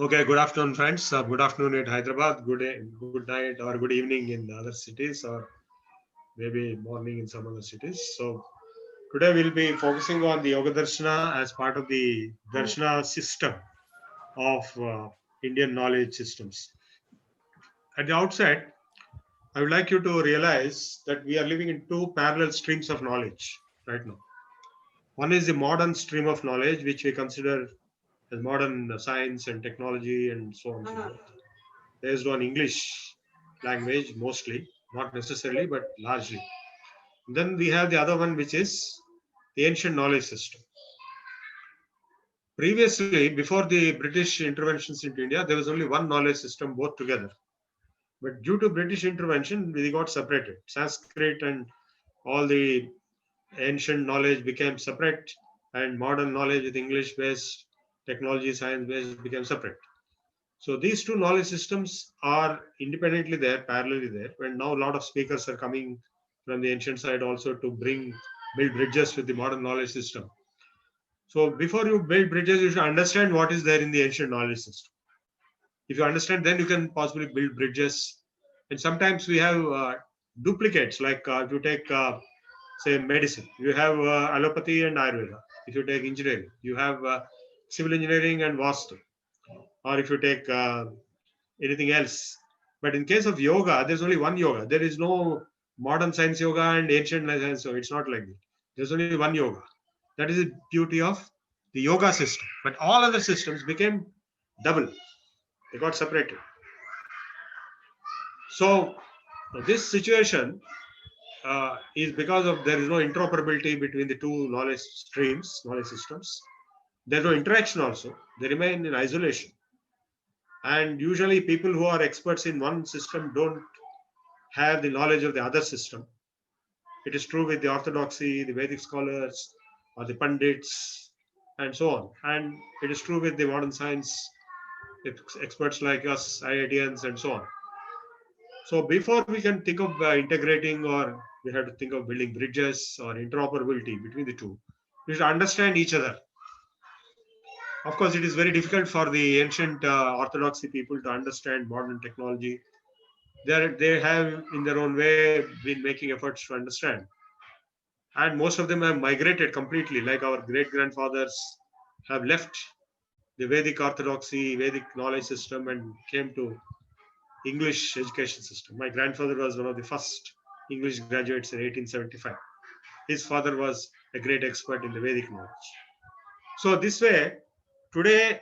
Okay, good afternoon, friends. Good afternoon at Hyderabad. Good night or good evening in other cities, or maybe morning in some other cities. So today we'll be focusing on the Yoga Darshana as part of the Darshana system of Indian knowledge systems. At the outset, I would like you to realize that we are living in two parallel streams of knowledge right now. One is the modern stream of knowledge, which we consider as modern science and technology and so on and so forth, based on English language mostly, not necessarily, but largely. Then we have the other one, which is the ancient knowledge system. Previously, before the British interventions into India, there was only one knowledge system, both together. But due to British intervention, we got separated. Sanskrit and all the ancient knowledge became separate, and modern knowledge with English based, technology science based became separate. So these two knowledge systems are independently there, parallelly there. And now a lot of speakers are coming from the ancient side also to build bridges with the modern knowledge system. So before you build bridges, you should understand what is there in the ancient knowledge system. If you understand, then you can possibly build bridges. And sometimes we have duplicates, like if you take, say, medicine, you have allopathy and Ayurveda. If you take engineering, you have civil engineering and Vastu. Or if you take anything else. But in case of yoga, there's only one yoga. There is no modern science yoga and ancient science yoga. It's not like that. There's only one yoga. That is the beauty of the yoga system. But all other systems became double. They got separated. So this situation is because of there is no interoperability between the two knowledge streams, knowledge systems. There's no interaction also. They remain in isolation. And usually people who are experts in one system don't have the knowledge of the other system. It is true with the orthodoxy, the Vedic scholars, or the Pandits, and so on. And it is true with the modern science experts like us, IITians, and so on. So before we can think of integrating, or we have to think of building bridges or interoperability between the two, we should understand each other. Of course, it is very difficult for the ancient orthodoxy people to understand modern technology. They have, in their own way, been making efforts to understand. And most of them have migrated completely, like our great grandfathers have left the Vedic orthodoxy, Vedic knowledge system, and came to English education system. My grandfather was one of the first English graduates in 1875. His father was a great expert in the Vedic knowledge. So this way, today,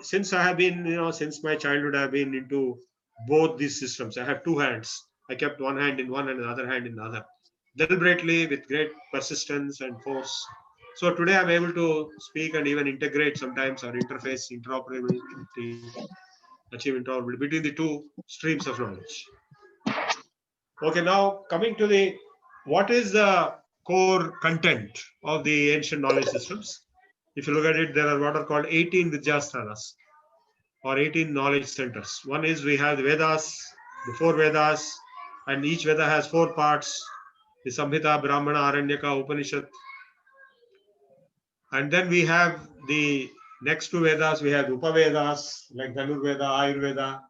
since I have been, since my childhood, I have been into both these systems. I have two hands. I kept one hand in one and the other hand in the other, deliberately with great persistence and force. So today I'm able to speak and even integrate sometimes or interface interoperability, achieve interoperability between the two streams of knowledge. Okay, now coming to what is the core content of the ancient knowledge systems? If you look at it, there are what are called 18 Vidyasthanas or 18 knowledge centers. One is we have the Vedas, the four Vedas, and each Veda has four parts: the Samhita, Brahmana, Aranyaka, Upanishad. And then we have the next two Vedas, we have the Upavedas, like Dhanurveda, Ayurveda.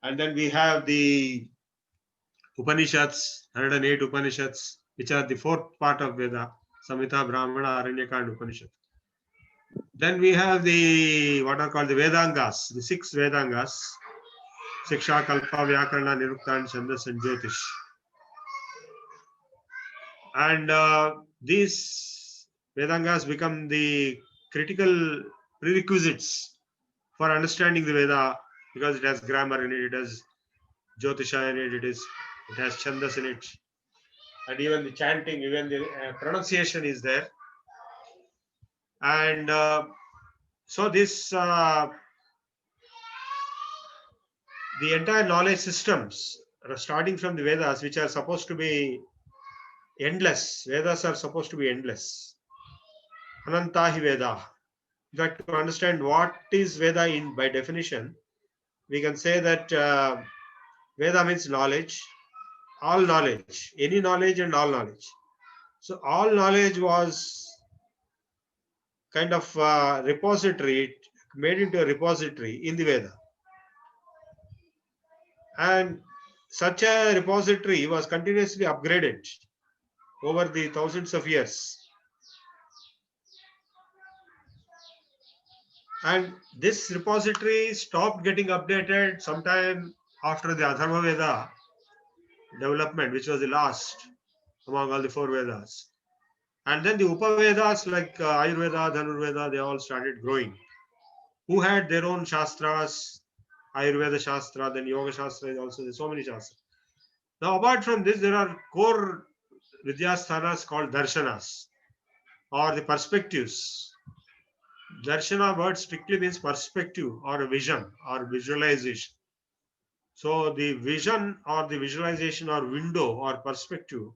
And then we have the Upanishads, 108 Upanishads, which are the fourth part of Veda: Samhita, Brahmana, Aranyaka, and Upanishad. Then we have what are called the Vedangas, the six Vedangas: Siksha, Kalpa, Vyakarana, Nirukta, and Chandas, and Jyotish. And these Vedangas become the critical prerequisites for understanding the Veda, because it has grammar in it, it has Jyotisha in it, it has Chandas in it, and even the chanting, even the pronunciation is there. And so this the entire knowledge systems, starting from the Vedas, which are supposed to be endless. Vedas are supposed to be endless. Anantahi Veda. In fact, to understand what is Veda in by definition, we can say that Veda means knowledge, all knowledge, any knowledge and all knowledge. So all knowledge was kind of repository, made into a repository in the Veda. And such a repository was continuously upgraded over the thousands of years. And this repository stopped getting updated sometime after the Atharva Veda development, which was the last among all the four Vedas. And then the Upavedas like Ayurveda, Dhanurveda, they all started growing. Who had their own Shastras, Ayurveda Shastra, then Yoga Shastra is also, there's so many Shastras. Now, apart from this, there are core Vidyasthanas called Darshanas or the perspectives. Darshana word strictly means perspective or a vision or visualization. So the vision or the visualization or window or perspective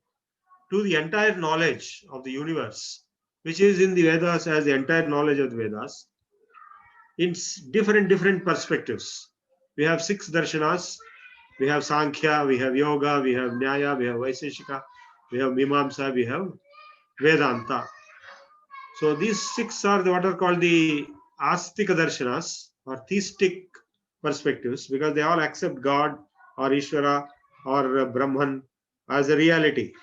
to the entire knowledge of the universe, which is in the Vedas as the entire knowledge of the Vedas, in different perspectives. We have six darshanas. We have Sankhya, we have Yoga, we have Nyaya, we have Vaiseshika, we have Mimamsa, we have Vedanta. So these six are what are called the Astika darshanas or theistic perspectives because they all accept God or Ishvara or Brahman as a reality.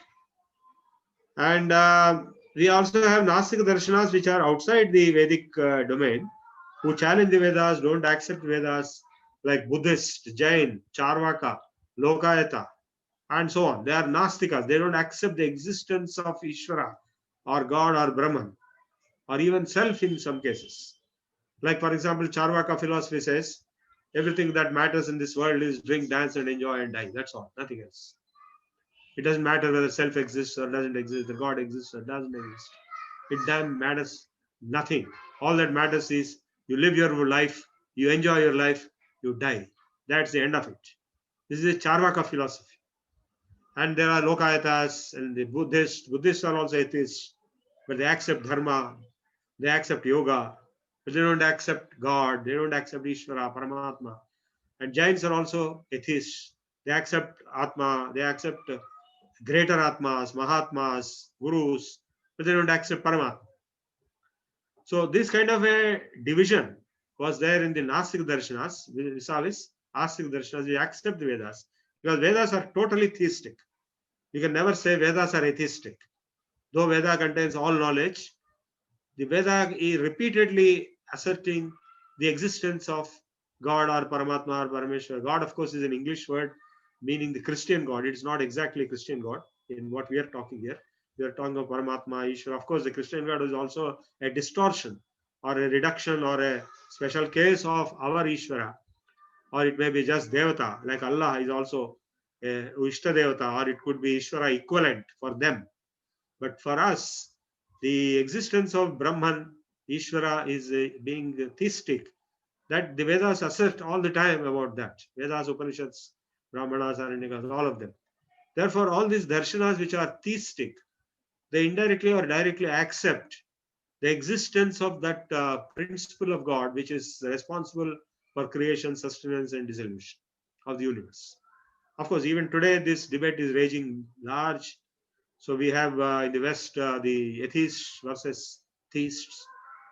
And we also have Nastika darshanas which are outside the Vedic domain who challenge the Vedas, don't accept Vedas, like Buddhist, Jain, Charvaka, Lokayata, and so on. They are Nastikas. They don't accept the existence of Ishvara or God or Brahman or even self in some cases. Like, for example, Charvaka philosophy says everything that matters in this world is drink, dance, and enjoy and die. That's all, nothing else. It doesn't matter whether self exists or doesn't exist, whether God exists or doesn't exist. It damn matters nothing. All that matters is you live your life, you enjoy your life, you die. That's the end of it. This is a Charvaka philosophy. And there are Lokayatas and the Buddhists. Buddhists are also atheists, but they accept Dharma, they accept Yoga, but they don't accept God, they don't accept Ishvara, Paramatma. And Jains are also atheists. They accept Atma, they accept greater Atmas, Mahatmas, Gurus, but they don't accept Paramatma. So this kind of a division was there in the Nastik Darshanas, Visalis, Astik Darshanas, we accept the Vedas, because Vedas are totally theistic. You can never say Vedas are atheistic. Though Veda contains all knowledge, the Veda is repeatedly asserting the existence of God or Paramatma or Parameshwar. God, of course, is an English word meaning the Christian God. It's not exactly a Christian God in what we are talking here. We are talking of Paramatma, Ishwara. Of course, the Christian God is also a distortion or a reduction or a special case of our Ishwara. Or it may be just Devata, like Allah is also a Ishta Devata, or it could be Ishwara equivalent for them. But for us, the existence of Brahman, Ishvara is being theistic. That the Vedas assert all the time about that. Vedas, Upanishads, Brahmanas, Aranyakas, all of them. Therefore, all these darshanas which are theistic, they indirectly or directly accept the existence of that principle of God, which is responsible for creation, sustenance, and dissolution of the universe. Of course, even today, this debate is raging large. So we have in the West the atheists versus theists.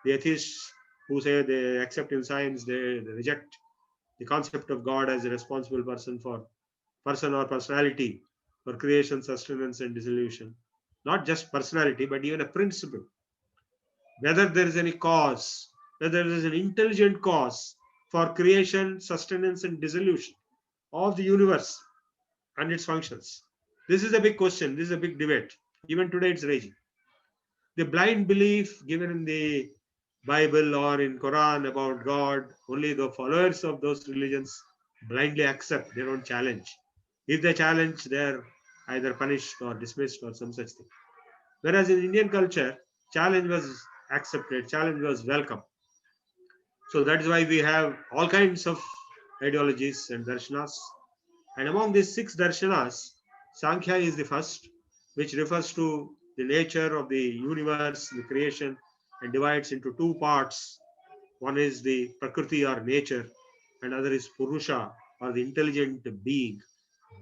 The atheists who say they accept in science, they reject the concept of God as a responsible person or personality for creation, sustenance, and dissolution. Not just personality, but even a principle. Whether there is any cause, whether there is an intelligent cause for creation, sustenance, and dissolution of the universe and its functions. This is a big question. This is a big debate. Even today, it's raging. The blind belief given in the Bible or in Quran about God, only the followers of those religions blindly accept. They don't challenge. If they challenge, they're either punished or dismissed or some such thing. Whereas in Indian culture, challenge was accepted, challenge was welcome. So that is why we have all kinds of ideologies and darshanas. And among these six darshanas, Sankhya is the first, which refers to the nature of the universe, the creation, and divides into two parts. One is the Prakriti or nature, and other is Purusha or the intelligent being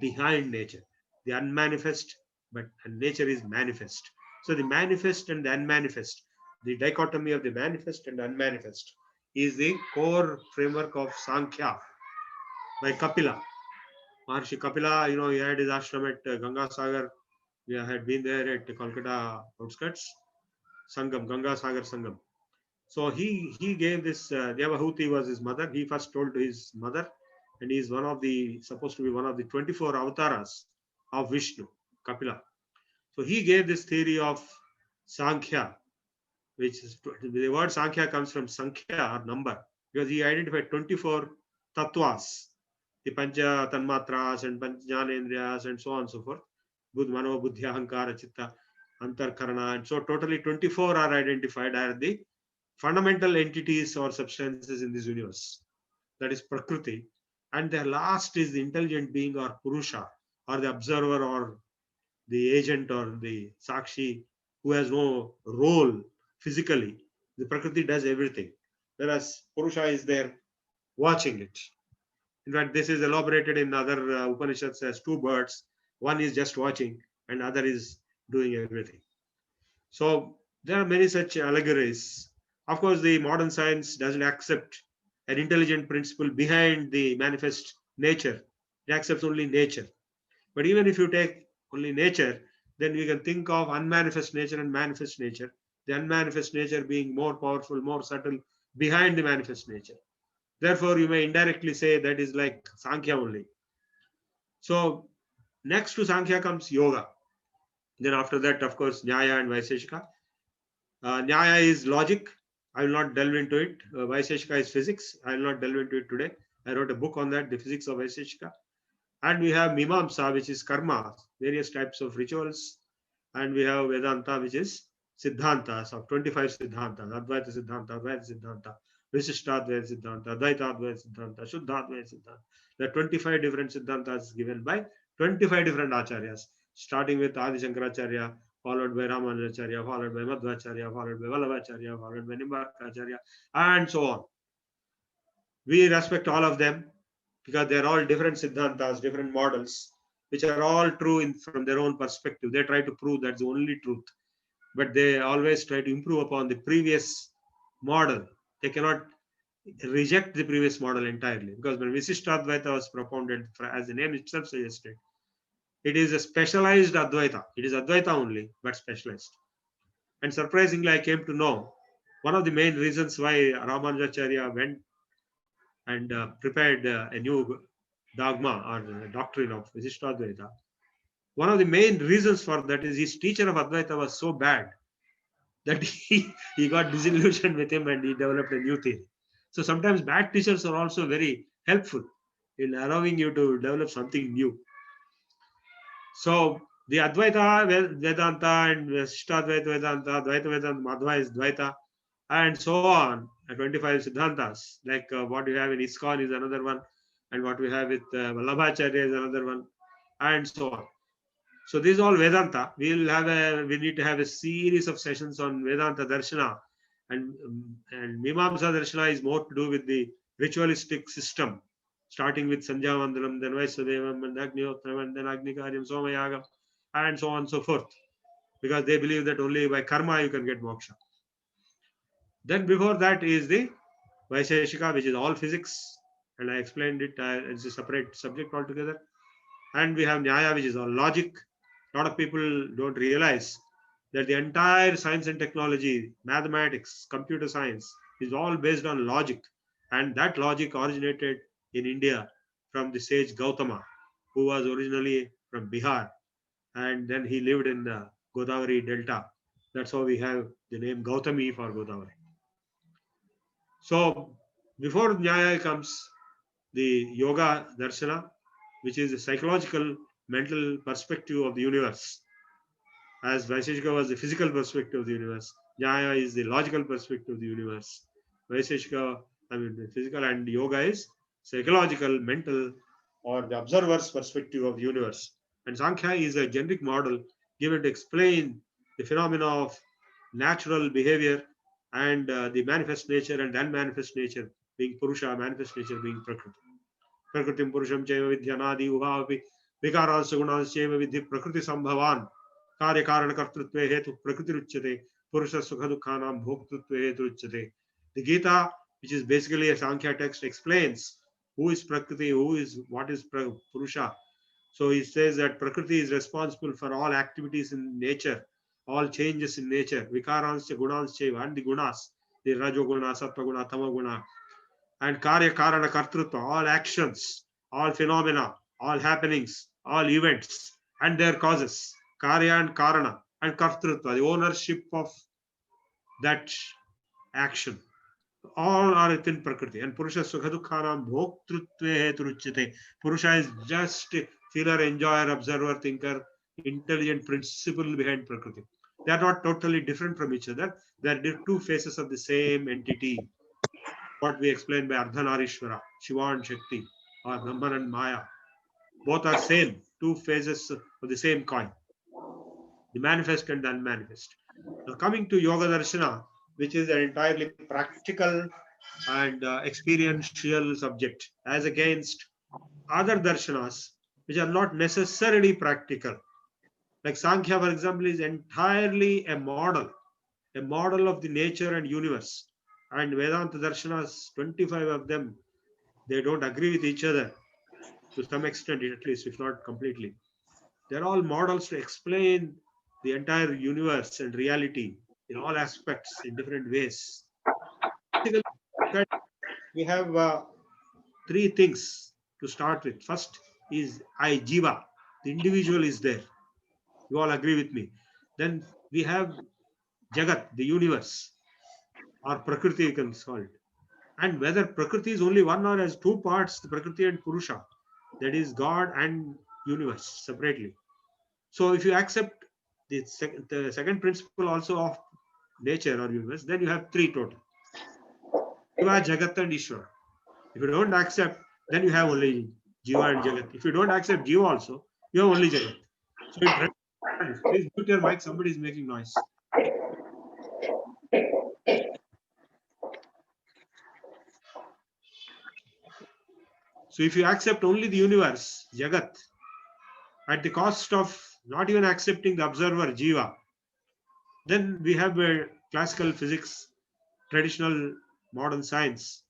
behind nature, the unmanifest, but and nature is manifest. So the manifest and the unmanifest, the dichotomy of the manifest and unmanifest, is the core framework of Sankhya by Kapila. Maharshi Kapila, he had his ashram at Ganga Sagar. We had been there at Kolkata outskirts. Sangam, Ganga Sagar Sangam. So he gave this. Devahuti was his mother. He first told to his mother, and he is supposed to be one of the 24 avatars of Vishnu, Kapila. So he gave this theory of Sankhya, which is the word Sankhya comes from Sankhya or number, because he identified 24 tattvas, the Pancha Tanmatras and Pancha Jnanendriyas and so on and so forth. Buddh, Mano, Buddhya, Hankara, Chitta, Antarkarana, and so totally 24 are identified as the fundamental entities or substances in this universe. That is Prakriti. And the last is the intelligent being or Purusha, or the observer or the agent or the Sakshi, who has no role physically. The Prakriti does everything, whereas Purusha is there watching it. In fact, this is elaborated in other Upanishads as two birds. One is just watching, and other is doing everything. So there are many such allegories. Of course, the modern science doesn't accept an intelligent principle behind the manifest nature. It accepts only nature. But even if you take only nature, then we can think of unmanifest nature and manifest nature. The unmanifest nature being more powerful, more subtle behind the manifest nature. Therefore, you may indirectly say that is like Sankhya only. So next to Sankhya comes yoga. Then after that, of course, Nyaya and Vaiseshika. Nyaya is logic. I will not delve into it. Vaiseshika is physics. I will not delve into it today. I wrote a book on that, the physics of Vaiseshika. And we have Mimamsa, which is karma, various types of rituals. And we have Vedanta, which is Siddhantas, of 25 Siddhantas, Advaita Siddhanta, Advaita Siddhanta, Visishtadvaita Siddhanta, Advaitadvaita Siddhanta, Shuddhadvaita Siddhanta. There are 25 different Siddhantas given by 25 different Acharyas, starting with Adi Shankaracharya, followed by Ramanujacharya, followed by Madhvacharya, followed by Vallabhacharya, followed by Nimbarkacharya, and so on. We respect all of them because they're all different Siddhantas, different models, which are all true from their own perspective. They try to prove that's the only truth, but they always try to improve upon the previous model. They cannot reject the previous model entirely, because when Visishtadvaita was propounded, as the name itself suggested, it is a specialized Advaita. It is Advaita only, but specialized. And surprisingly, I came to know one of the main reasons why Ramanujacharya went and prepared a new dogma or doctrine of Visishtadvaita. One of the main reasons for that is his teacher of Advaita was so bad that he got disillusioned with him and he developed a new theory. So sometimes bad teachers are also very helpful in allowing you to develop something new. So the Advaita Vedanta and Visishtadvaita Vedanta, Dvaita Vedanta, Madhva is Dvaita, and so on. 25 Siddhantas, like what we have in ISKCON is another one, and what we have with Vallabhacharya is another one, and so on. So this is all Vedanta. We need to have a series of sessions on Vedanta Darshana, and Mimamsa Darshana is more to do with the ritualistic system, starting with Sandhya Mandalam, then Vaisadevam, and Agnihotram, and then Agnikaryam, Somayagam, and so on and so forth, because they believe that only by karma you can get moksha. Then before that is the Vaiseshika, which is all physics, and I explained it as a separate subject altogether. And we have Nyaya, which is all logic. A lot of people don't realize that the entire science and technology, mathematics, computer science is all based on logic. And that logic originated in India from the sage Gautama, who was originally from Bihar. And then he lived in the Godavari Delta. That's how we have the name Gautami for Godavari. So before Nyaya comes the Yoga Darshana, which is the psychological, mental perspective of the universe. As Vaiseshika was the physical perspective of the universe, Nyaya is the logical perspective of the universe. Vaiseshika, the physical, and yoga is psychological, mental, or the observer's perspective of the universe. And Sankhya is a generic model given to explain the phenomena of natural behavior and the manifest nature and the unmanifest nature being Purusha, manifest nature being Prakriti. Prakritim Purusham Chaiva Vidyanadi Uvapi Vikaransa Gunas Chaiva Vidhi Prakriti Sambhavan Karya Karana Kartrutve Hetu Prakriti Ruchyate Purusha Sukha Dukhanam Bhoktritve Hetu Ruchyate. The Gita, which is basically a Sankhya text, explains who is Prakriti, what is Purusha. So he says that Prakriti is responsible for all activities in nature, all changes in nature, Vikaransya Gunansya, and the Gunas, the Rajoguna, Sattva Tamaguna, and Karya Karana Kartrutva, all actions, all phenomena, all happenings, all events, and their causes, Karya and Karana, and Kartrutva, the ownership of that action. All are within Prakriti. And Purusha Sukhadukhanam Bhoktrutve Heturuchyate. Purusha is just feeler, enjoyer, observer, thinker, intelligent principle behind Prakriti. They are not totally different from each other. They are two faces of the same entity. What we explained by Ardhanarishwara, Shiva and Shakti, or Brahman and Maya. Both are same, two faces of the same coin, the manifest and the unmanifest. Now coming to Yoga Darshana, which is an entirely practical and experiential subject, as against other darshanas, which are not necessarily practical. Like Sankhya, for example, is entirely a model of the nature and universe. And Vedanta darshanas, 25 of them, they don't agree with each other to some extent, at least, if not completely. They're all models to explain the entire universe and reality in all aspects in different ways. We have three things to start with. First is I, Jiva. The individual is there. You all agree with me. Then we have Jagat, the universe, or Prakriti, you can call it. And whether Prakriti is only one or has two parts, the Prakriti and Purusha, that is God and universe separately. So if you accept the second principle also of nature or universe, then you have three total. Jiva, Jagat, and Ishvara. If you don't accept, then you have only Jiva and Jagat. If you don't accept Jiva also, you have only Jagat. So please mute your mic, somebody is making noise. So if you accept only the universe, Jagat, at the cost of not even accepting the observer, Jiva, then we have classical physics, traditional modern science.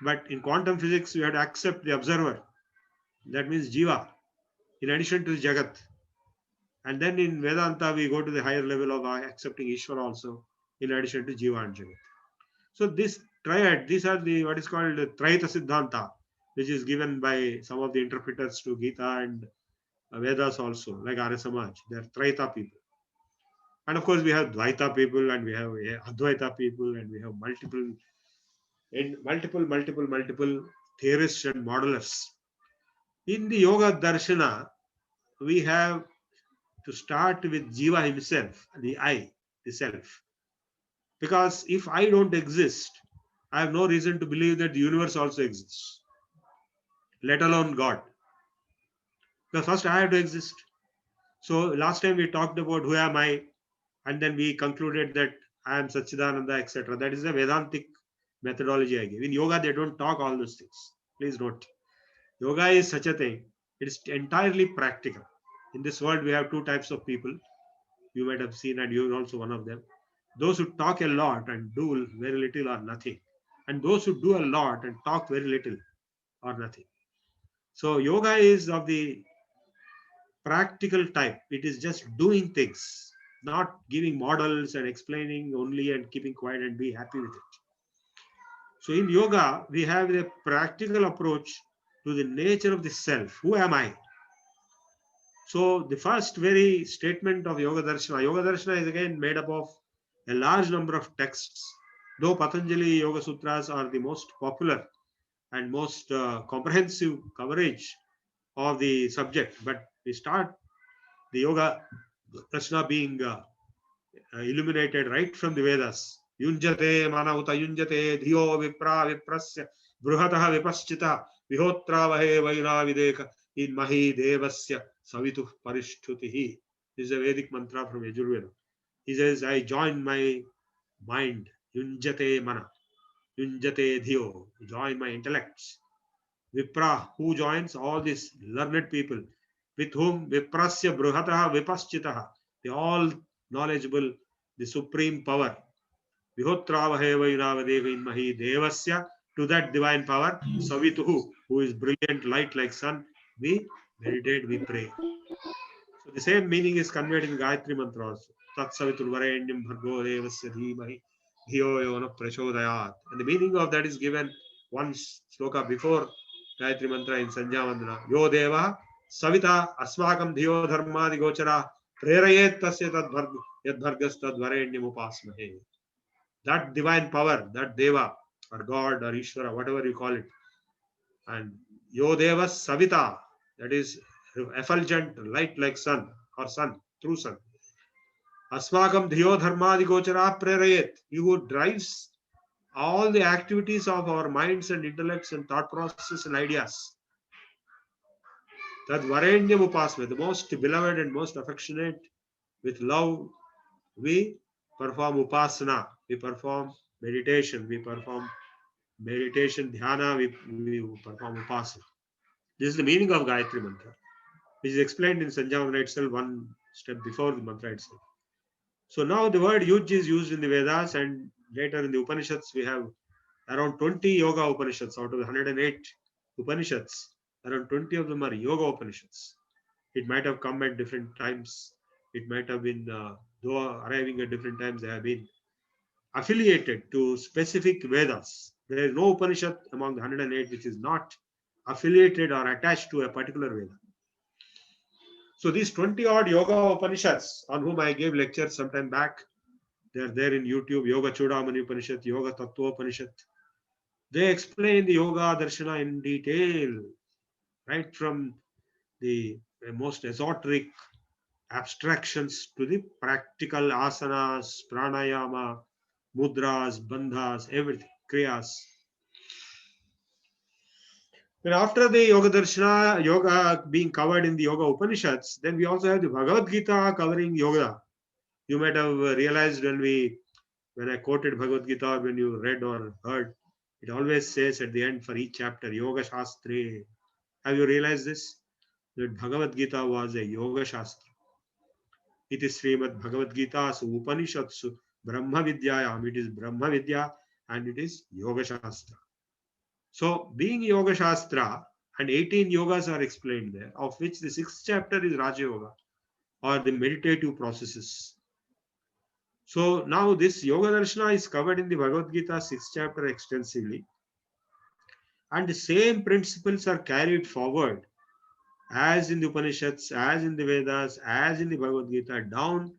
But in quantum physics, you have to accept the observer. That means Jiva, in addition to the Jagat. And then in Vedanta, we go to the higher level of accepting Ishvara also, in addition to Jiva and Jagat. So this triad, these are the what is called Traita Siddhanta, which is given by some of the interpreters to Gita and Vedas also, like Arya Samaj. They are Traita people. And of course, we have Dvaita people, and we have Advaita people, and we have multiple theorists and modelers. In the Yoga Darshana, we have to start with Jiva himself, the I, the self. Because if I don't exist, I have no reason to believe that the universe also exists, let alone God. Because first I have to exist. So last time we talked about who am I, and then we concluded that I am Satchidananda, etc. That is a Vedantic methodology I give. In yoga, they don't talk all those things. Please note. Yoga is such a thing. It is entirely practical. In this world, we have two types of people. You might have seen, and you're also one of them. Those who talk a lot and do very little or nothing. And those who do a lot and talk very little or nothing. So yoga is of the practical type. It is just doing things, not giving models and explaining only and keeping quiet and be happy with it. So in yoga, we have a practical approach to the nature of the self. Who am I? So the first very statement of Yoga Darshana is again made up of a large number of texts. Though Patanjali Yoga Sutras are the most popular and most comprehensive coverage of the subject, but we start the Yoga Darshana being illuminated right from the Vedas. Yunjate manauta yunjate dhiyo vipra viprasya bruhataha vipaschita vihotra vahe vaina videka in mahi devasya savitu parishtutihi. This is a Vedic mantra from Yajurveda. He says, I join my mind Yunjate mana, yunjate dhiyo, join my intellects. Vipra, who joins all these learned people, with whom Viprasya Bruhataha Vipaschitaha, the all knowledgeable, the supreme power. Vihotravahe Vairavadevinmahi Devasya, to that divine power, Savituhu, who is brilliant light like sun, we meditate, we pray. So the same meaning is conveyed in Gayatri Mantra also. Tat Savitur Varenyam Bhargo Devasya Dhimahi Dhiyo Yona Prachodayat. And the meaning of that is given one sloka before Gayatri Mantra in Sandhya Vandana. Yo Deva Savita Asmakam Dhiyo Dharmadi Gochara Prerayet Tasya Yad Bhargas Tad Varenyam Upasmahe. That divine power, that Deva or God or Ishvara, whatever you call it, and Yodeva Savita, that is effulgent light like sun or sun, true sun. Asmakam Dhiyo Dharmadi Gochara Prerayet, he who drives all the activities of our minds and intellects and thought processes and ideas. That Varenyam Upasme, the most beloved and most affectionate, with love, we perform Upasana, we perform meditation, dhyana, we perform Upasana. This is the meaning of Gayatri Mantra, which is explained in Sanjavana itself, one step before the mantra itself. So now the word yuj is used in the Vedas, and later in the Upanishads we have around 20 yoga Upanishads out of the 108 Upanishads. Around 20 of them are yoga Upanishads. It might have come at different times. It might have been, though arriving at different times, they have been affiliated to specific Vedas. There is no Upanishad among the 108 which is not affiliated or attached to a particular Veda. So these 20 odd yoga Upanishads, on whom I gave lectures sometime back, they are there in YouTube, Yoga Chudamani Upanishad, Yoga Tattva Upanishad. They explain the Yoga Darshana in detail, right from the most esoteric abstractions to the practical asanas, pranayama, mudras, bandhas, everything, kriyas. Then after the Yoga Darshana, yoga being covered in the Yoga Upanishads, then we also have the Bhagavad Gita covering yoga. You might have realized when I quoted Bhagavad Gita, when you read or heard, it always says at the end for each chapter, Yoga Shastre. Have you realized this? That Bhagavad Gita was a Yoga Shastra. It is Srimad Bhagavad Gita, Upanishatsu, Brahma Vidyayam. It is Brahma Vidya and it is Yoga Shastra. So, being Yoga Shastra, and 18 yogas are explained there, of which the 6th chapter is Raja Yoga, or the meditative processes. So, now this Yoga Darshana is covered in the Bhagavad Gita 6th chapter extensively, and the same principles are carried forward as in the Upanishads, as in the Vedas, as in the Bhagavad Gita, down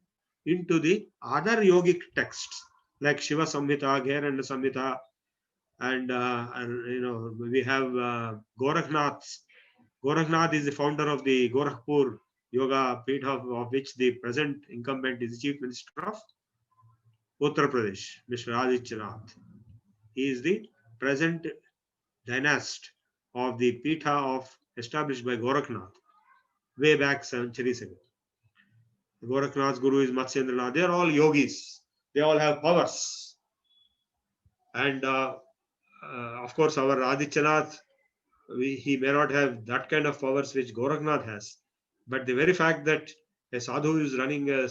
into the other yogic texts like Shiva Samhita, Gheranda Samhita, and we have Gorakhnath. Gorakhnath is the founder of the Gorakhpur Yoga Peeth, of which the present incumbent is the Chief Minister of Uttar Pradesh, Mr. Adityanath. He is the present dynast of the Peetha of established by Gorakhnath way back centuries ago. Gorakhnath's guru is Matsyendranath. They are all yogis. They all have powers. And of course, our Adityanath, he may not have that kind of powers which Gorakhnath has. But the very fact that a sadhu is running a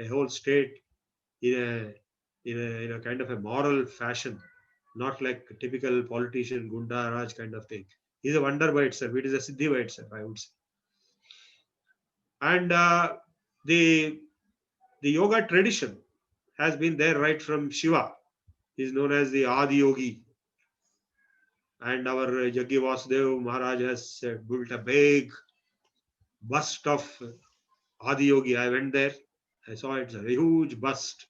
whole state in a kind of a moral fashion, not like a typical politician, Gunda Raj kind of thing, is a wonder by itself. It is a siddhi by itself, I would say. And the yoga tradition has been there right from Shiva. He is known as the Adi Yogi. And our Jaggi Vasudev Maharaj has built a big bust of Adi Yogi. I went there. I saw it's a huge bust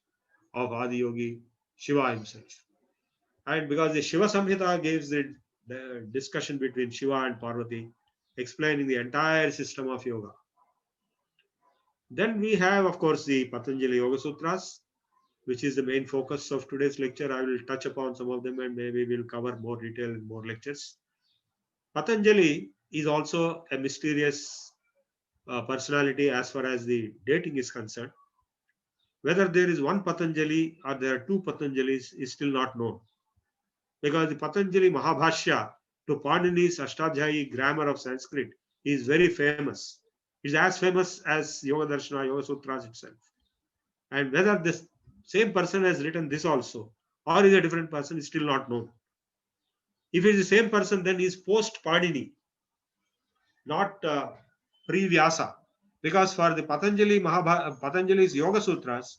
of Adi Yogi, Shiva himself. And because the Shiva Samhita gives the discussion between Shiva and Parvati, explaining the entire system of yoga. Then we have, of course, the Patanjali Yoga Sutras, which is the main focus of today's lecture. I will touch upon some of them and maybe we'll cover more detail in more lectures. Patanjali is also a mysterious personality as far as the dating is concerned. Whether there is one Patanjali or there are two Patanjalis is still not known. Because the Patanjali Mahabhashya to Panini's Ashtadhyayi grammar of Sanskrit is very famous. It's as famous as Yoga Darshana, Yoga Sutras itself. And whether this same person has written this also or is a different person is still not known. If it is the same person, then he is post Panini, not pre-Vyasa. Because for the Patanjali's Yoga Sutras,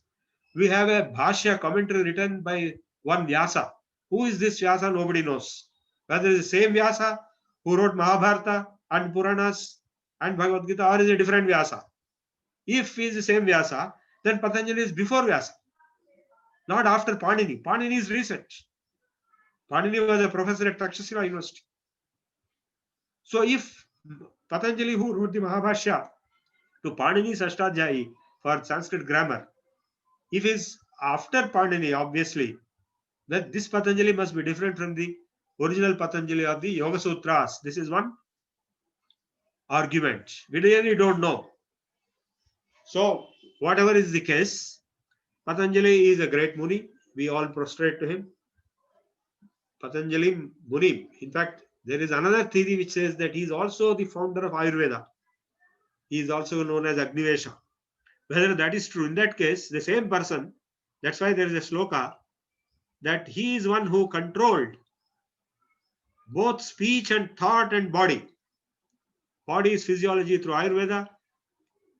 we have a Bhashya commentary written by one Vyasa. Who is this Vyasa? Nobody knows. Whether it is the same Vyasa who wrote Mahabharata and Puranas and Bhagavad Gita, or is a different Vyasa. If he is the same Vyasa, then Patanjali is before Vyasa, not after Panini. Panini is recent. Panini was a professor at Takshashila University. So if Patanjali, who wrote the Mahabhashya to Panini's Ashtadhyayi for Sanskrit grammar, if is after Panini, obviously, then this Patanjali must be different from the original Patanjali of the Yoga Sutras. This is one argument. We really don't know. So, whatever is the case, Patanjali is a great Muni. We all prostrate to him. Patanjali Muni. In fact, there is another theory which says that he is also the founder of Ayurveda. He is also known as Agnivesha. Whether that is true, in that case, the same person, that's why there is a sloka that he is one who controlled both speech and thought and body. Body is physiology through Ayurveda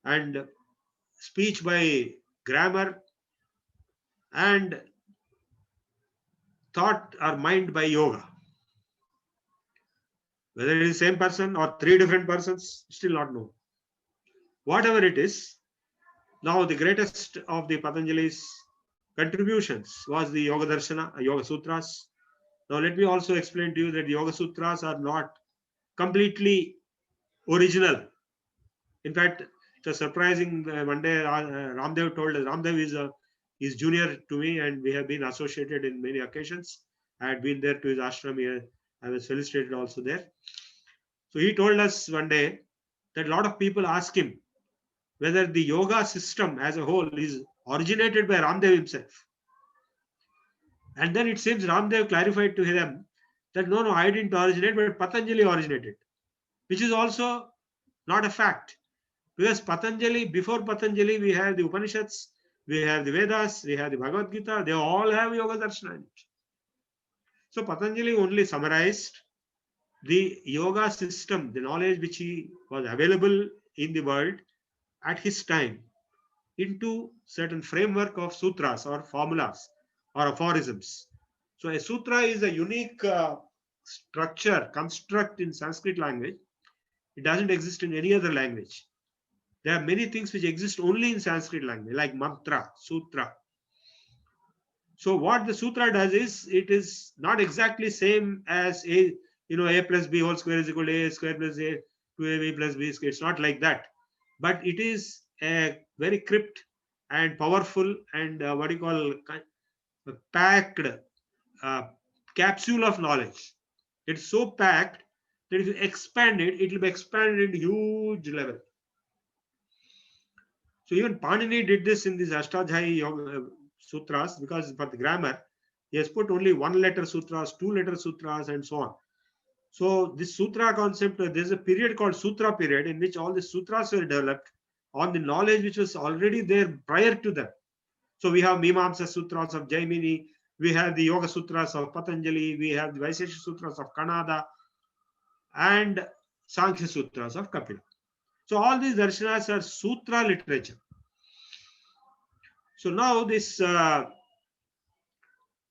and speech by grammar and thought or mind by yoga. Whether it is the same person or three different persons, still not known. Whatever it is, now the greatest of the Patanjali's contributions was the Yoga Darshana, Yoga Sutras. Now let me also explain to you that the Yoga Sutras are not completely original. In fact, it was surprising. One day, Ramdev told us. Ramdev is junior to me, and we have been associated in many occasions. I had been there to his ashram. I was felicitated also there. So he told us one day that a lot of people ask him whether the yoga system as a whole is originated by Ramdev himself. And then it seems Ramdev clarified to them that no, I didn't originate, but Patanjali originated, which is also not a fact. Because Patanjali, before Patanjali, we have the Upanishads, we have the Vedas, we have the Bhagavad Gita, they all have Yoga Darshana in it. So Patanjali only summarized the yoga system, the knowledge which he was available in the world at his time, into certain framework of sutras or formulas or aphorisms. So a sutra is a unique structure, construct in Sanskrit language. It doesn't exist in any other language. There are many things which exist only in Sanskrit language, like mantra, sutra. So what the sutra does is, it is not exactly same as a plus b whole square is equal to a square plus a 2ab plus b square. It's not like that, but it is a very crypt and powerful and what do you call packed uh, capsule of knowledge. It's so packed that if you expand it, it will be expanded into huge level. So even Panini did this in these Ashtadhyayi Yoga Sutras, because for the grammar, he has put only one letter sutras, two letter sutras, and so on. So this sutra concept, there's a period called Sutra period in which all the sutras were developed on the knowledge which was already there prior to them. So we have Mimamsa Sutras of Jaimini, we have the Yoga Sutras of Patanjali, we have the Vaisheshika Sutras of Kanada, and Sankhya Sutras of Kapila. So all these darshanas are sutra literature. So now this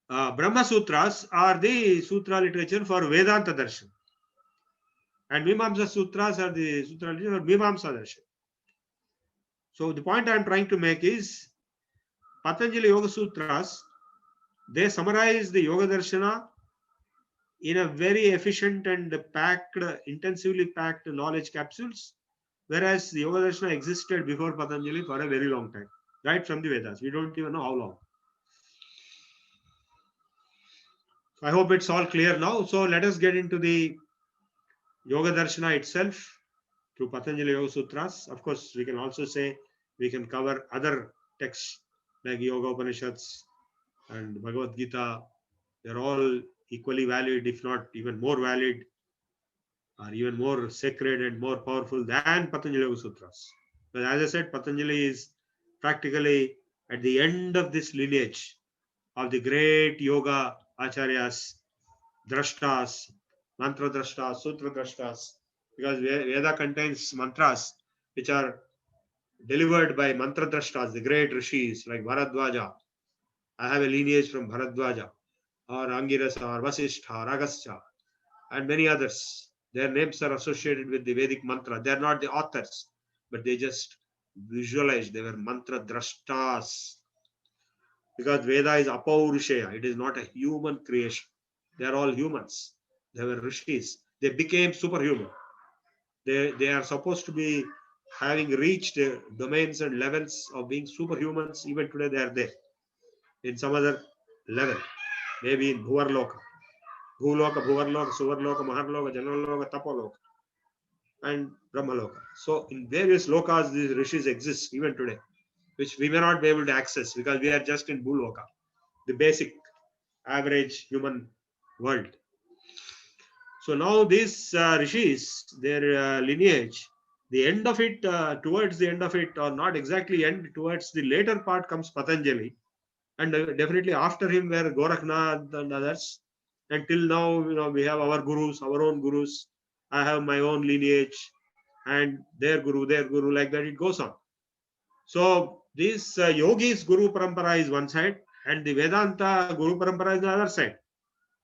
Brahma Sutras are the sutra literature for Vedanta Darshan. And Mimamsa Sutras are the sutra literature for Mimamsa Darshan. So the point I am trying to make is, Patanjali Yoga Sutras, they summarize the Yoga Darshana in a very efficient and packed, intensively packed knowledge capsules, whereas the Yoga Darshana existed before Patanjali for a very long time, right from the Vedas. We don't even know how long. I hope it's all clear now. So let us get into the Yoga Darshana itself through Patanjali Yoga Sutras. Of course, we can also say we can cover other texts like Yoga Upanishads and Bhagavad Gita. They're all equally valid, if not even more valid, or even more sacred and more powerful than Patanjali Yoga Sutras. But as I said, Patanjali is practically at the end of this lineage of the great yoga acharyas, drashtas, mantra drashtas, sutra drashtas, because Veda contains mantras which are delivered by mantra drashtas, the great rishis like Bharadwaja. I have a lineage from Bharadwaja, or Angirasa, or Vasishtha, or Agastya, and many others. Their names are associated with the Vedic mantra. They are not the authors, but they just visualized. They were mantra drashtas. Because Veda is apaurushaya, it is not a human creation. They are all humans. They were rishis. They became superhuman. They are supposed to be having reached domains and levels of being superhumans. Even today, they are there in some other level, maybe in Bhuvarloka, Bhuloka, Bhuvarloka, Suvarloka, Maharloka, Janaloka, Tapoloka, and Brahmaloka. So, in various lokas, these rishis exist even today, which we may not be able to access because we are just in Bhuloka, the basic average human world. So now these rishis, their lineage, the end of it, towards the end of it, or not exactly end, towards the later part comes Patanjali, and definitely after him were Gorakhnath and others. Until now, we have our gurus, our own gurus. I have my own lineage, and their guru, like that it goes on. So this yogis guru parampara is one side, and the Vedanta guru parampara is the other side.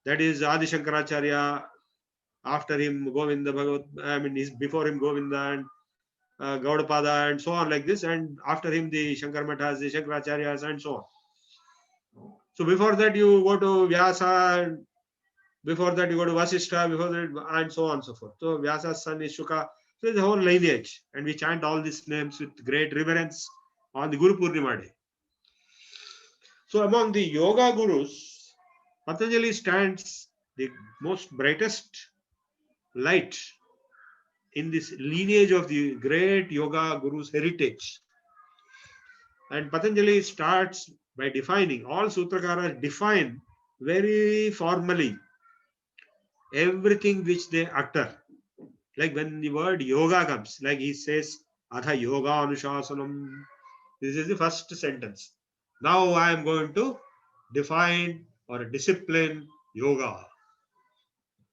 That is Adi Shankaracharya, after him Govinda Bhagavat, I mean, before him Govinda and Gaudapada and so on, like this, and after him the Shankar Mathas, the Shankaracharyas, and so on. So before that you go to Vyasa, and before that you go to Vasishtha, before that, and so on and so forth. So Vyasa's son is Shuka. So it's a whole lineage, and we chant all these names with great reverence on the Guru Purnima day. So among the yoga gurus, Patanjali stands the most brightest light in this lineage of the great yoga guru's heritage. And Patanjali starts by defining, all Sutrakaras define very formally everything which they utter. Like when the word yoga comes, like he says, Atha yoga anushasanam. This is the first sentence. Now I am going to define or discipline yoga.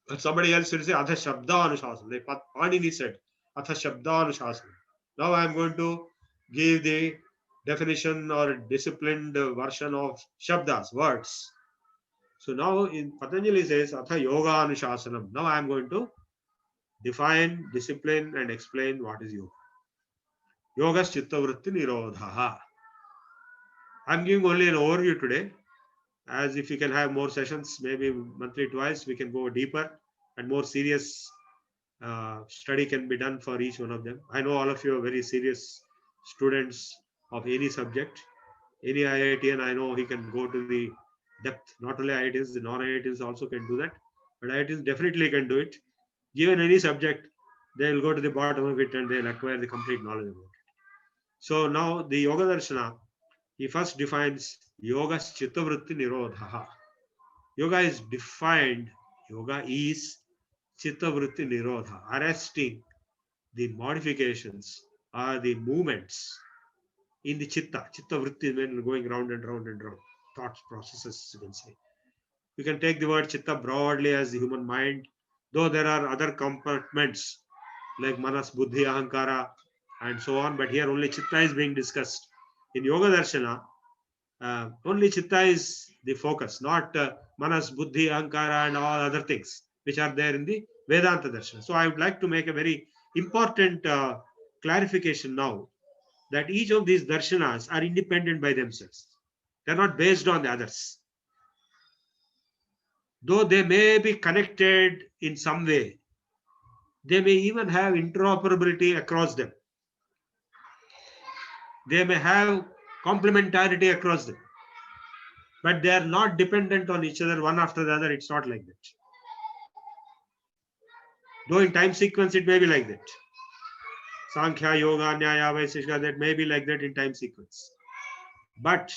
But somebody else will say, Atha shabda anushasanam. Like Panini said, Atha shabda anushasanam. Now I am going to give the definition or disciplined version of shabdas, words. So now in Patanjali says, Atha yoga anushasanam. Now I am going to define, discipline, and explain what is yoga. Yoga chitta vritti nirodha. I am giving only an overview today. As if we can have more sessions, maybe monthly twice, we can go deeper and more serious study can be done for each one of them. I know all of you are very serious students of any subject. Any IITian, I know he can go to the depth. Not only IITs, the non-IITs also can do that. But IITs definitely can do it. Given any subject, they will go to the bottom of it and they'll acquire the complete knowledge about it. So now the Yoga Darshana, he first defines Yoga's Chittavritti Nirodha. Yoga is defined, yoga is Chittavritti Nirodha, arresting the modifications or the movements in the chitta. Chitta vritti means going round and round and round. Thoughts, processes, you can say. You can take the word chitta broadly as the human mind, though there are other compartments like manas, buddhi, ahankara, and so on. But here only chitta is being discussed. In Yoga Darshana, only chitta is the focus, not manas, buddhi, ahankara, and all other things which are there in the Vedanta Darshana. So I would like to make a very important clarification now that each of these darshanas are independent by themselves. They are not based on the others. Though they may be connected in some way, they may even have interoperability across them. They may have complementarity across them. But they are not dependent on each other one after the other. It's not like that. Though in time sequence it may be like that. Sankhya, Yoga, Nyaya, Vaiseshika, that may be like that in time sequence. But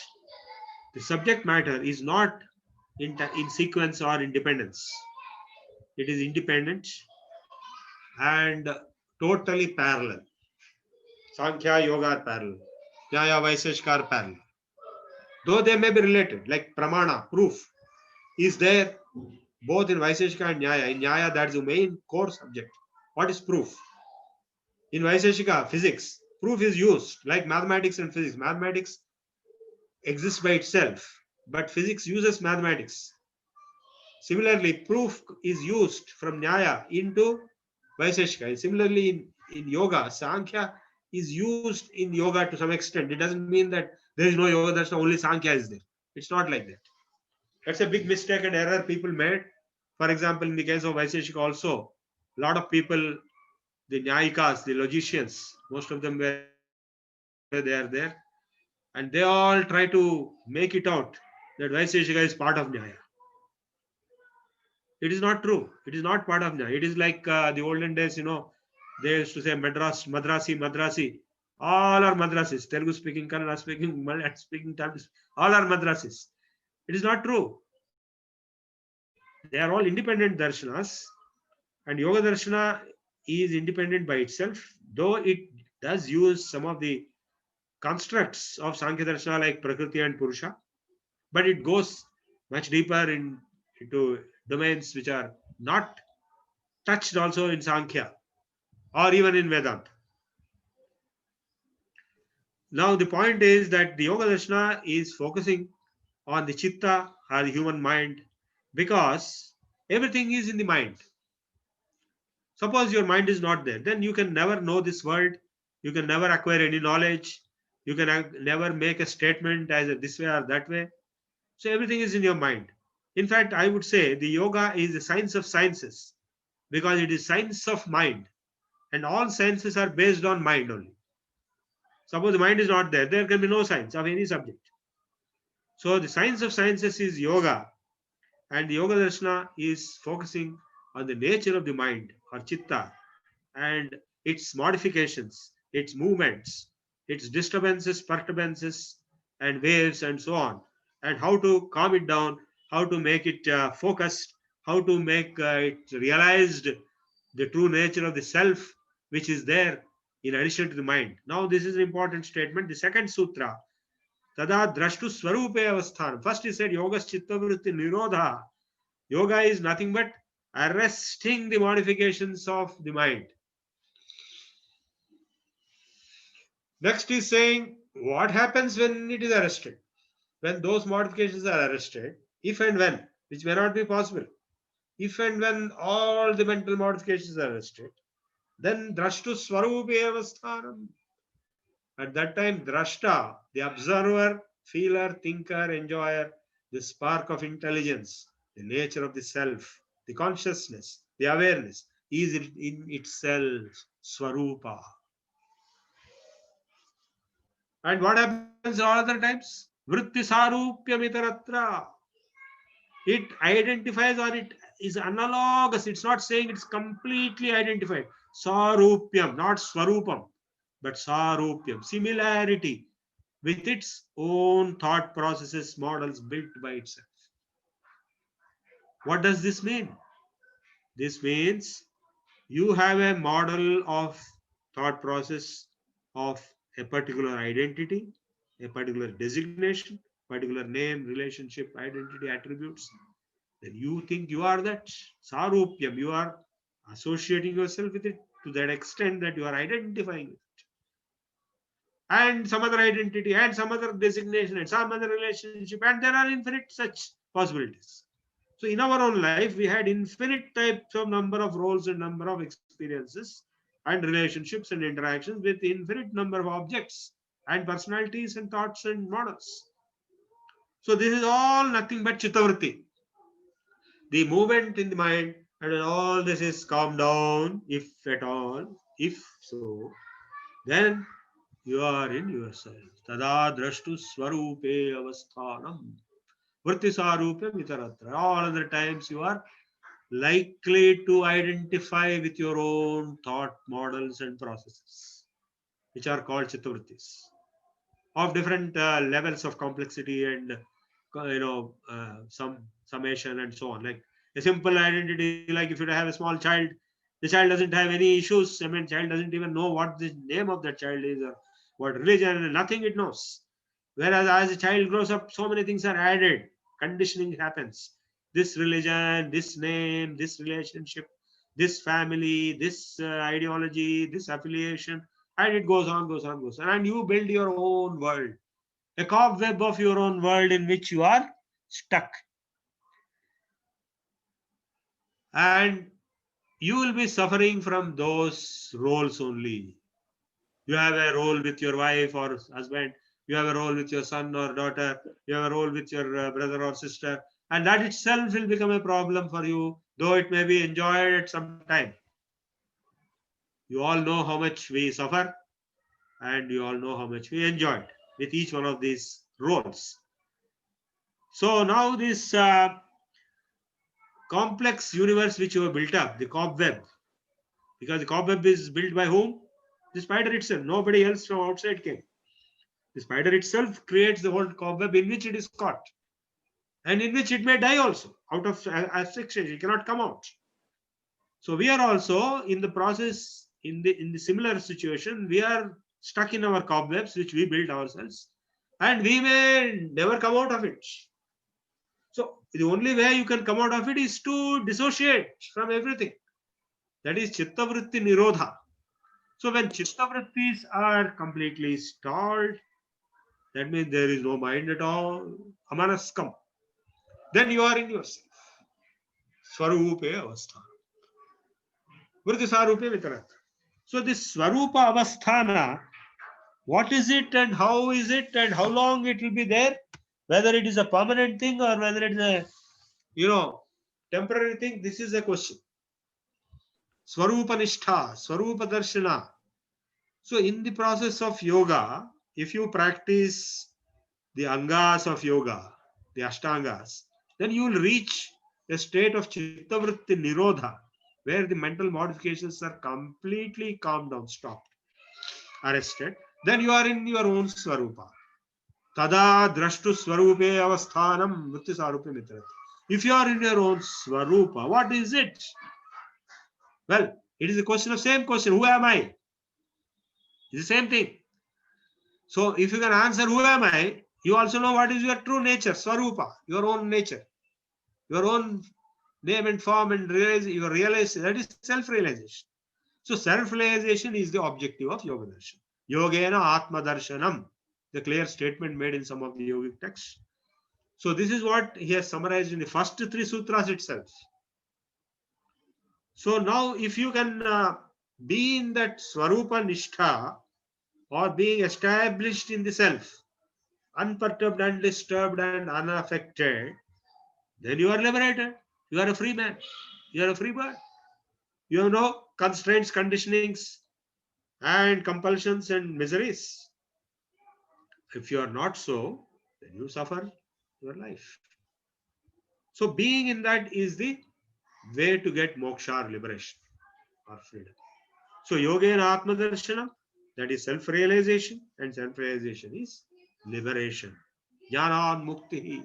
The subject matter is not in sequence or independence. It is independent and totally parallel. Sankhya, Yoga are parallel. Nyaya, Vaiseshika are parallel. Though they may be related, like Pramana, proof, is there both in Vaiseshika and Nyaya. In Nyaya, that's the main core subject. What is proof? In Vaiseshika, physics, proof is used like mathematics and physics. Mathematics exists by itself, but physics uses mathematics. Similarly, proof is used from Nyaya into Vaiseshika. And similarly, in Yoga, Sankhya is used in Yoga to some extent. It doesn't mean that there is no Yoga, that's only Sankhya is there. It's not like that. That's a big mistake and error people made. For example, in the case of Vaiseshika also, a lot of people, the Nyayikas, the logicians, most of them were there, and they all try to make it out that Vaiseshika is part of Nyaya. It is not true. It is not part of Nyaya. It is like the olden days, they used to say Madrasi. All are Madrasis. Telugu speaking, Kannada speaking, Malayalam speaking, Tamil, all are Madrasis. It is not true. They are all independent darshanas, and Yoga Darshana is independent by itself, though it does use some of the constructs of Sankhya Darshana like Prakriti and Purusha, but it goes much deeper into domains which are not touched also in Sankhya or even in Vedanta. Now, the point is that the Yoga Darshana is focusing on the Chitta or the human mind because everything is in the mind. Suppose your mind is not there, then you can never know this world, you can never acquire any knowledge, you can never make a statement as a this way or that way. So everything is in your mind. In fact, I would say the yoga is the science of sciences because it is science of mind, and all sciences are based on mind only. Suppose the mind is not there, there can be no science of any subject. So the science of sciences is yoga, and the Yoga Darshana is focusing on the nature of the mind or chitta and its modifications, its movements, its disturbances, perturbances, and waves, and so on, and how to calm it down, how to make it focused, how to make it realized the true nature of the self which is there in addition to the mind. Now, this is an important statement. The second sutra, Tada drashtu swarupe avasthan. First he said, Yogas chitta vritti nirodha. Yoga is nothing but arresting the modifications of the mind. Next is saying, what happens when it is arrested? When those modifications are arrested, if and when, which may not be possible, if and when all the mental modifications are arrested, then drashtu swarupe avasthanam. At that time, drashta, the observer, feeler, thinker, enjoyer, the spark of intelligence, the nature of the self, the consciousness, the awareness, is in itself swarupa. And what happens all other times? Vritti sarupyamitharatra. It identifies or it is analogous. It's not saying it's completely identified. Sarupyam, not swarupam, but sarupyam. Similarity with its own thought processes, models built by itself. What does this mean? This means you have a model of thought process of a particular identity, a particular designation, particular name, relationship, identity, attributes. Then you think you are that. Sarupyam, you are associating yourself with it to that extent that you are identifying with it. And some other identity, and some other designation, and some other relationship, and there are infinite such possibilities. So in our own life, we had infinite types of number of roles and number of experiences and relationships and interactions with infinite number of objects and personalities and thoughts and models. So this is all nothing but chittavritti, the movement in the mind, and when all this is calmed down, if at all, if so, then you are in yourself. Tada drashtu swarupe avasthanam. Vritti sarupe mitaratra. All other times you are likely to identify with your own thought models and processes, which are called chittavrittis, of different levels of complexity and some summation and so on. Like a simple identity, like if you have a small child, the child doesn't have any issues. I mean, child doesn't even know what the name of that child is or what religion, nothing it knows. Whereas as a child grows up, so many things are added. Conditioning happens. This religion, this name, this relationship, this family, this ideology, this affiliation, and it goes on, goes on, goes on. And you build your own world, a cobweb of your own world in which you are stuck. And you will be suffering from those roles only. You have a role with your wife or husband, you have a role with your son or daughter, you have a role with your brother or sister, and that itself will become a problem for you, though it may be enjoyed at some time. You all know how much we suffer, and you all know how much we enjoyed with each one of these roles. So now this complex universe which you have built up, the cobweb, because the cobweb is built by whom? The spider itself. Nobody else from outside came. The spider itself creates the whole cobweb in which it is caught, and in which it may die also out of asphyxiation. It cannot come out. So we are also in the process, in the similar situation. We are stuck in our cobwebs which we build ourselves, and we may never come out of it. So the only way you can come out of it is to dissociate from everything. That is chitta vritti nirodha. So when chitta vrittis are completely stalled, that means there is no mind at all, amanaskam, then you are in yourself. Swarupe avastha. Vritti sarupe vitarat. So this swarupa avasthana, what is it and how is it and how long it will be there? Whether it is a permanent thing or whether it is a temporary thing, this is a question. Swarupa nishtha, Swarupa Darshana. So in the process of yoga, if you practice the angas of yoga, the ashtangas, then you will reach a state of chitta vritti nirodha, where the mental modifications are completely calmed down, stopped, arrested. Then you are in your own swarupa. Tada drashtu swarupe avasthanam vritti sarupe mitrat. If you are in your own swarupa, what is it? Well, it is a question of same question. Who am I? It's the same thing. So if you can answer who am I, you also know what is your true nature, swarupa, your own nature, your own name and form, and realize your realization. That is self-realization. So self-realization is the objective of Yoga Darshana. Yogena Atma Darshanam, the clear statement made in some of the yogic texts. So this is what he has summarized in the first three sutras itself. So now if you can be in that swarupa nishtha, or being established in the self, unperturbed, undisturbed, and unaffected, then you are liberated. You are a free man. You are a free bird. You have no constraints, conditionings, and compulsions and miseries. If you are not so, then you suffer your life. So being in that is the way to get moksha or liberation or freedom. So yoga and atma darshana, that is self-realization, and self-realization is liberation. Jnana mukti.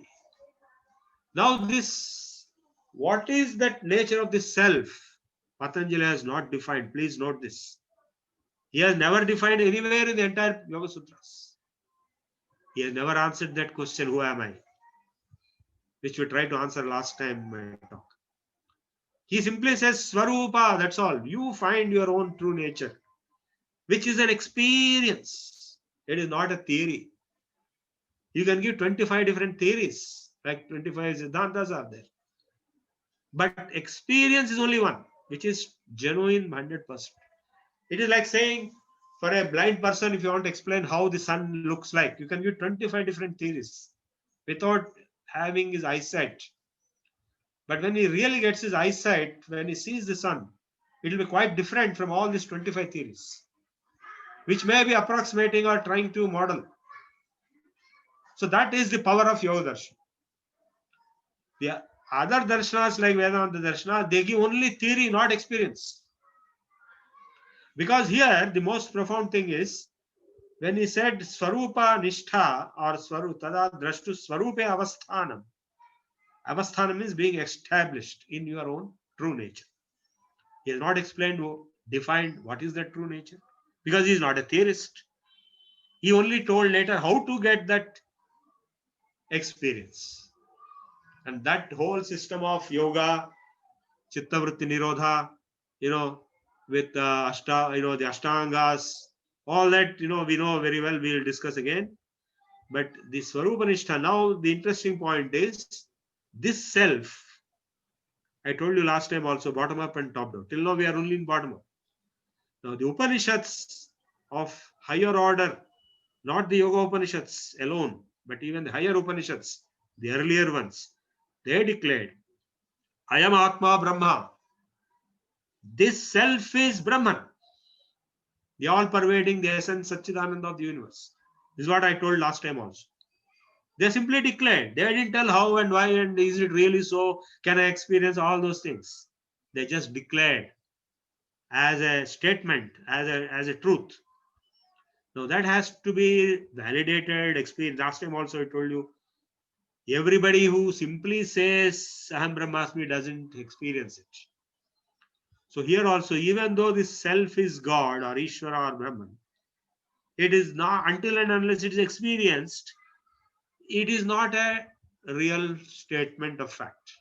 Now this, what is that nature of the self? Patanjali has not defined. Please note this. He has never defined anywhere in the entire Yoga Sutras. He has never answered that question, who am I? Which we tried to answer last time in my talk. He simply says Swarupa, that's all. You find your own true nature, which is an experience. It is not a theory. You can give 25 different theories, like 25 Siddhantas are there. But experience is only one, which is genuine 100%. It is like saying, for a blind person, if you want to explain how the sun looks like, you can give 25 different theories without having his eyesight. But when he really gets his eyesight, when he sees the sun, it will be quite different from all these 25 theories, which may be approximating or trying to model. So that is the power of Yoga Darshana. The other darshanas like Vedanta Darshana, they give only theory, not experience. Because here, the most profound thing is, When he said Swarupa Nishtha or Tada Drashtu Swarupe Avasthanam, Avasthanam means being established in your own true nature. He has not defined what is that true nature, because he is not a theorist. He only told later how to get that experience. And that whole system of yoga, Chitta Vritti Nirodha, with the Ashtangas, all that, we know very well, we will discuss again. But the Swarupa Nishtha, now the interesting point is this self. I told you last time also, bottom up and top down. Till now we are only in bottom up. Now the Upanishads of higher order, not the Yoga Upanishads alone, but even the higher Upanishads, the earlier ones, they declared, I am Atma Brahma. This self is Brahman, the all-pervading, the essence, Satchidananda of the universe. This is what I told last time also. They simply declared. They didn't tell how and why and is it really so, can I experience all those things. They just declared as a statement, as a truth. Now that has to be validated, experienced. Last time also I told you, everybody who simply says Aham Brahmasmi doesn't experience it. So here also, even though this self is God or Ishvara or Brahman, it is not, until and unless it is experienced, it is not a real statement of fact.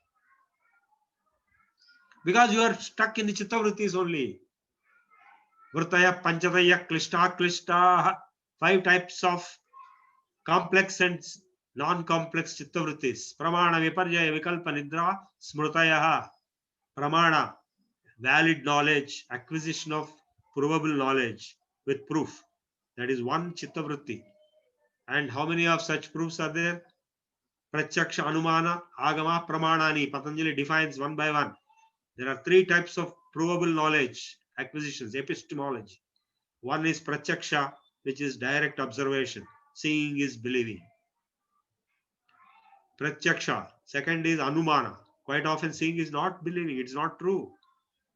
Because you are stuck in the Chittavrittis only. Vrtaya, Panchataya, Klishta, Klishta, 5 types of complex and non-complex Chittavrittis. Pramana, Viparjaya, Vikalpa, Nidra, Smrutayaha. Pramana, valid knowledge, acquisition of provable knowledge with proof. That is one Chittavritti. And how many of such proofs are there? Pratyaksha, Anumana, Agama, Pramanani. Patanjali defines one by one. There are 3 types of provable knowledge, acquisitions, epistemology. One is Pratyaksha, which is direct observation. Seeing is believing. Pratyaksha. Second is Anumana. Quite often seeing is not believing. It's not true.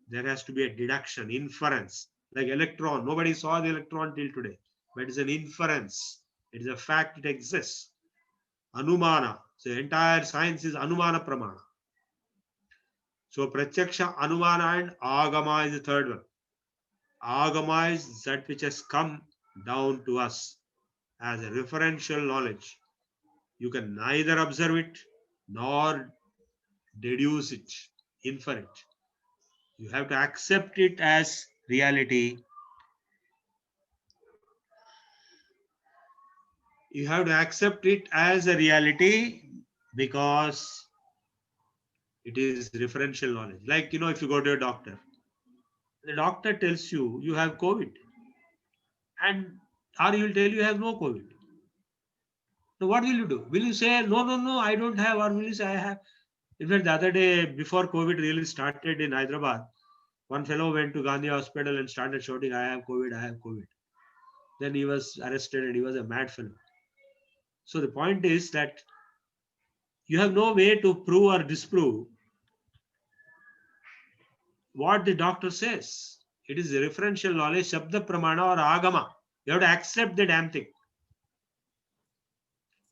There has to be a deduction, inference. Like electron. Nobody saw the electron till today. But it's an inference. It is a fact, it exists. Anumana. So the entire science is Anumana Pramana. So Pratyaksha, Anumana and Agama is the third one. Agama is that which has come down to us as a referential knowledge. You can neither observe it nor deduce it, infer it. You have to accept it as reality. You have to accept it as a reality because it is referential knowledge. Like, if you go to a doctor, the doctor tells you you have COVID, and or he will tell you have no COVID. So what will you do? Will you say, no, I don't have, or will you say, I have? In fact, the other day, before COVID really started in Hyderabad, one fellow went to Gandhi Hospital and started shouting, I have COVID, I have COVID. Then he was arrested and he was a mad fellow. So the point is that you have no way to prove or disprove what the doctor says. It is a referential knowledge, Shabda Pramana or Agama. You have to accept the damn thing.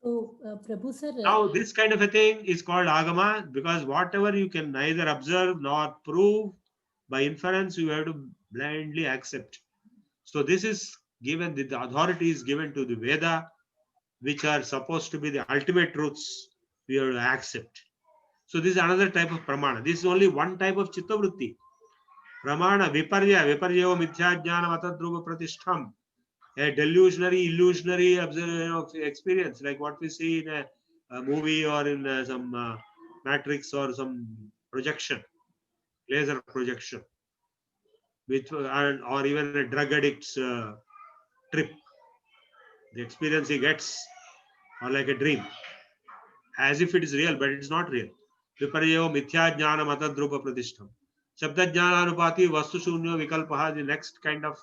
So, Prabhu sir. Now, this kind of a thing is called Agama because whatever you can neither observe nor prove by inference, you have to blindly accept. So, this is given, the authority is given to the Veda, which are supposed to be the ultimate truths we have to accept. So, this is another type of Pramana. This is only one type of Chittavritti. Pramana, Viparjayo Mithya Matadruva Pratishtham. A delusionary, illusionary experience, like what we see in a movie or in some matrix or some projection, laser projection, or even a drug addict's trip. The experience he gets, or like a dream, as if it is real, but it is not real. Viparyo mithya jnana matadrupa pratishtham. Shabda jnana anupati vastu shunyo vikalpaha, the next kind of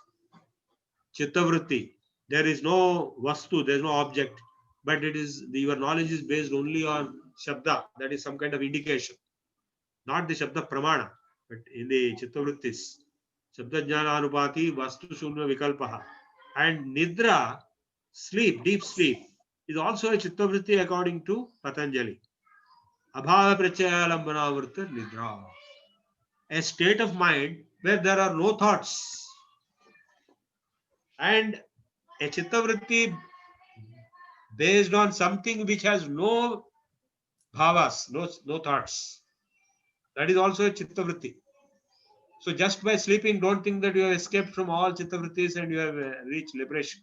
chittavritti. There is no vastu, there is no object, but it is your knowledge is based only on shabda, that is some kind of indication, not the shabda pramana, but in the chittavrittis. Shabda jnana anupati vastu shunya vikalpaha. And nidra, sleep, deep sleep, is also a chittavritti according to Patanjali. Abhava pratyayalambana nidra. A state of mind where there are no thoughts. And a chittavritti based on something which has no bhavas, no thoughts. That is also a chittavritti. So just by sleeping, don't think that you have escaped from all chittavrittis and you have reached liberation.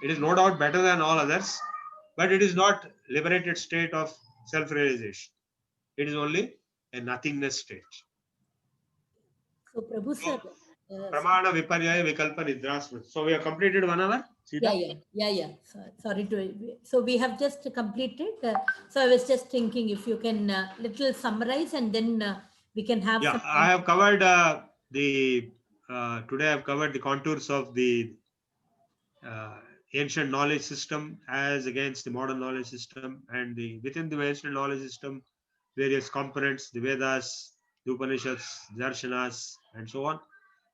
It is no doubt better than all others, but it is not liberated state of self-realization. It is only a nothingness state. So, Prabhu sir. Pramana Viparyaya Vikalpa Nidra Smriti. So we have completed 1 hour. Sita? Yeah. Sorry to. So we have just completed. So I was just thinking if you can little summarize and then we can have some. I have covered today I have covered the contours of the ancient knowledge system as against the modern knowledge system, and within the ancient knowledge system, various components, the Vedas, the Upanishads, Darshanas, and so on.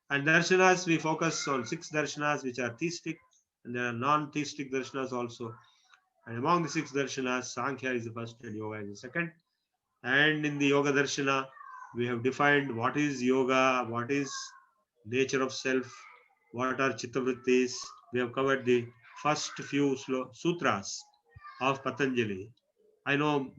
And Darshanas, we focus on 6 Darshanas which are theistic, and there are non-theistic Darshanas also. And among the 6 Darshanas, Sankhya is the first and Yoga is the second. And in the Yoga Darshana, we have defined what is yoga, what is nature of self, what are chittavrittis. We have covered the first few sutras of Patanjali. I know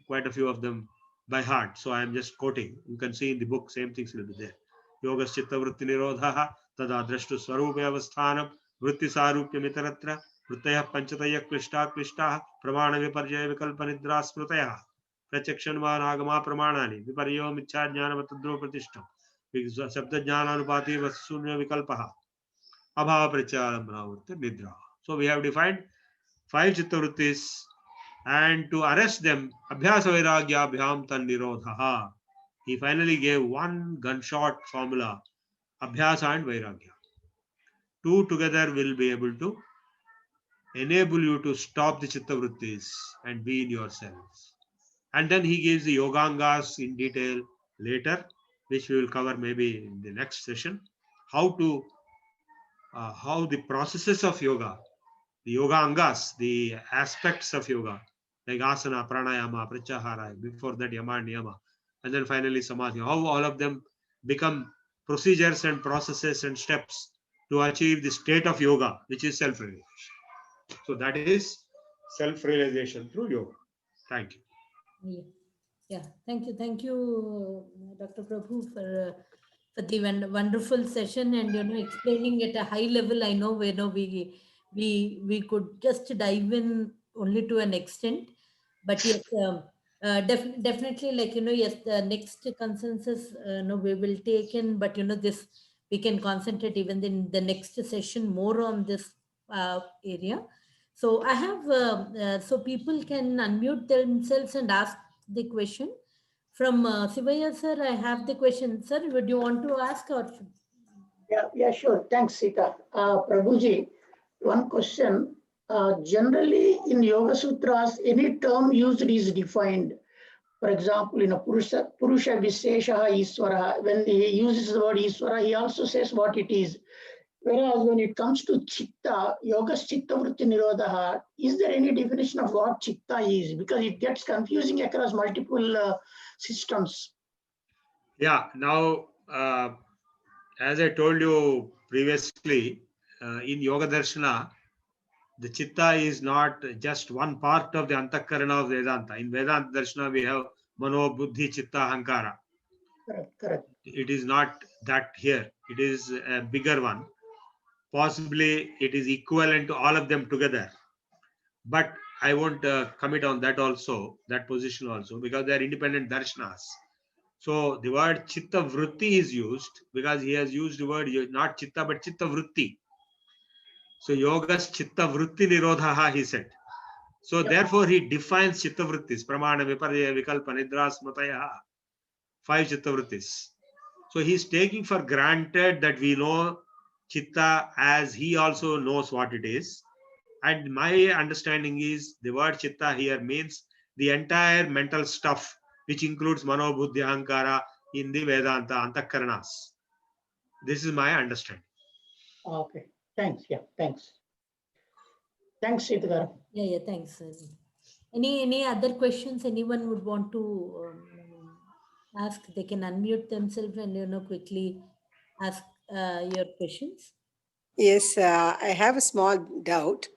quite a few of them by heart, so I am just quoting. You can see in the book, same things will be there. Yogas chittavritti nirodhaha tada drashtu swarupe avasthanam vritti sarupya mitaratra vrittayah panchataya klishta pramana viparjaya vikalpa nidra smrutayah प्रत्यक्षणवान आगमा प्रमाणानि विपर्यो मिथ्या ज्ञानवतद्रो प्रतिष्ठम शब्द ज्ञानानुपाति शून्य विकल्पः अभाव प्रत्यालंबनावृत्ति निद्रा. So we have defined 5 chittavrittis, and to arrest them abhyasa vairagyabhyam tan nirodhaha. He finally gave one gunshot formula, abhyasa and vairagya. Two together will be able to enable you to stop the chittavrittis and be in yourselves. And then he gives the yogangas in detail later, which we will cover maybe in the next session. How the processes of yoga, the yoga angas, the aspects of yoga, like asana, pranayama, pratyahara, before that yama and niyama, and then finally samadhi, how all of them become procedures and processes and steps to achieve the state of yoga, which is self-realization. So that is self-realization through yoga. Thank you. Yeah, thank you, Dr. Prabhu, for the wonderful session and explaining at a high level. I know we could just dive in only to an extent, but yes, definitely, like yes, the next consensus no we will take in, but this we can concentrate even in the next session more on this area. So I have so people can unmute themselves and ask the question. From Sivaya sir, I have the question. Sir, would you want to ask or? Yeah, sure. Thanks, Sita. Prabhuji, one question. Generally, in Yoga Sutras, any term used is defined. For example, in a Purusha Visheshaha Iswara, when he uses the word Iswara, he also says what it is. Whereas when it comes to Chitta, Yoga's Chitta Vritti Nirodha, is there any definition of what Chitta is? Because it gets confusing across multiple systems. Yeah, now, as I told you previously, in Yoga Darshana, the Chitta is not just one part of the Antakarana of Vedanta. In Vedanta Darshana, we have Mano, Buddhi, Chitta, Ahankara. Correct. It is not that here. It is a bigger one. Possibly it is equivalent to all of them together. But I won't commit on that also, that position also, because they are independent darshanas. So the word chitta vritti is used because he has used the word not chitta but chitta vritti. So yoga's chitta vritti nirodhaha, he said. So therefore he defines chitta vrittis, pramana, viparya, vikalpa, nidra, smataya, 5 chitta vrittis. So he is taking for granted that we know chitta as he also knows what it is. And my understanding is the word chitta here means the entire mental stuff, which includes mano, buddhi, ahankara in the Vedanta, antakaranas. This is my understanding. Okay, thanks. Yeah, thanks. Thanks, Sita. Yeah, thanks. Any other questions anyone would want to ask? They can unmute themselves and quickly ask your questions. Yes, I have a small doubt.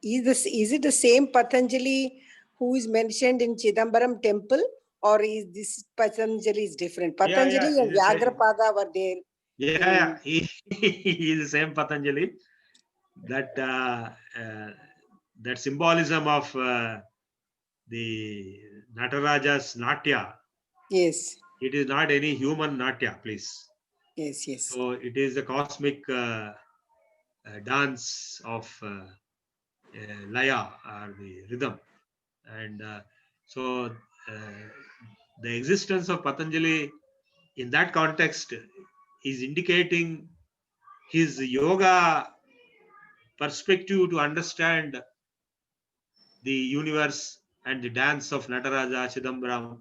Is it the same Patanjali who is mentioned in Chidambaram temple, or is this Patanjali is different? Patanjali and he's the same. Vyagrapada were there. Yeah, he is the same Patanjali. That that symbolism of the Nataraja's Natya, Yes, it is not any human Natya, please. yes, yes. So it is a cosmic dance of Laya or the rhythm. And so the existence of Patanjali in that context is indicating his yoga perspective to understand the universe and the dance of Nataraja, Chidambaram,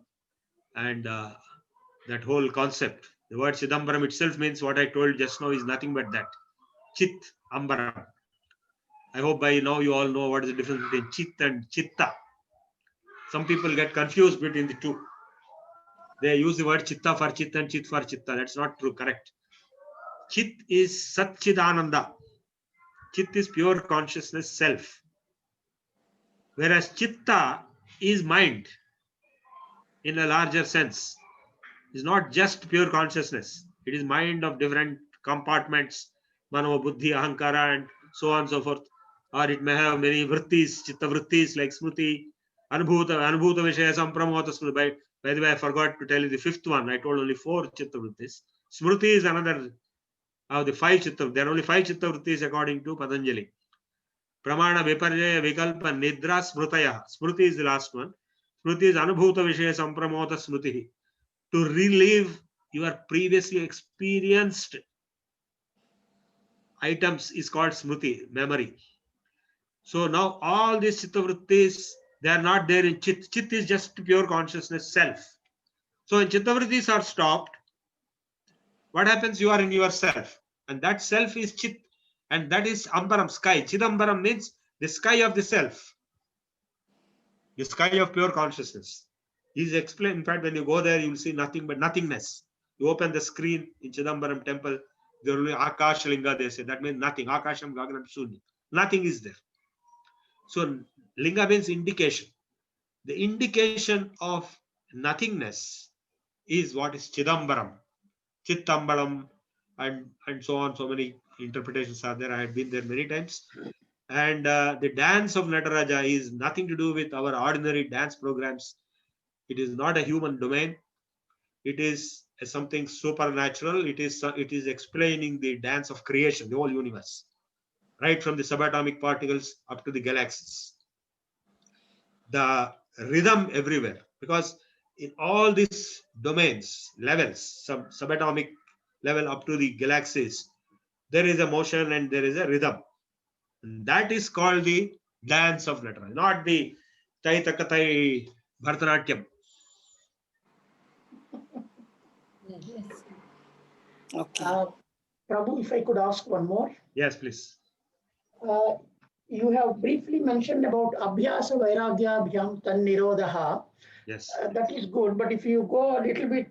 and that whole concept. The word Chidambaram itself means what I told just now is nothing but that. Chit, Ambaram. I hope by now you all know what is the difference between Chit and Chitta. Some people get confused between the two. They use the word Chitta for Chit and Chit for Chitta. That's not true, correct. Chit is Satchidananda. Chit is pure consciousness, self. Whereas Chitta is mind in a larger sense. It's not just pure consciousness. It is mind of different compartments, Mano, Buddhi, Ahankara, and so on and so forth. Or it may have many vrittis, Chitta vrittis like Smriti, Anubhuta Vishaya Sampramota Smriti. By the way, I forgot to tell you the fifth one. I told only 4 Chitta vrittis. Smriti is another of the 5 Chitta. There are only 5 Chitta vrittis according to Patanjali. Pramana, Viparjaya, Vikalpa, Nidra, Smrutaya. Smriti is the last one. Smriti is Anubhuta Vishaya Sampramota Smriti. To relive your previously experienced items is called Smriti, memory. So now all these Chitta vrittis, they are not there in Chit. Chit is just pure consciousness, self. So when Chitta vrittis are stopped, what happens? You are in yourself. And that self is Chit. And that is Ambaram, sky. Chidambaram means the sky of the self. The sky of pure consciousness. Is explained. In fact, when you go there, you will see nothing but nothingness. You open the screen in Chidambaram temple, there will be Akash Linga, they say. That means nothing. Akasham Gaganam Shunya. Nothing is there. So Linga means indication. The indication of nothingness is what is Chidambaram. Chittambaram and so on. So many interpretations are there. I have been there many times. And the dance of Nataraja is nothing to do with our ordinary dance programs. It is not a human domain. It is something supernatural. It is explaining the dance of creation, the whole universe, right from the subatomic particles up to the galaxies. The rhythm everywhere, because in all these domains, levels, subatomic level up to the galaxies, there is a motion and there is a rhythm. And that is called the dance of Nataraja, not the Tai Takatai Bharatanatyam. Yes. Okay. Prabhu, if I could ask one more. Yes, please. You have briefly mentioned about Abhyasa Vairagya Bhyam Tan Nirodha. Yes. That is good, but if you go a little bit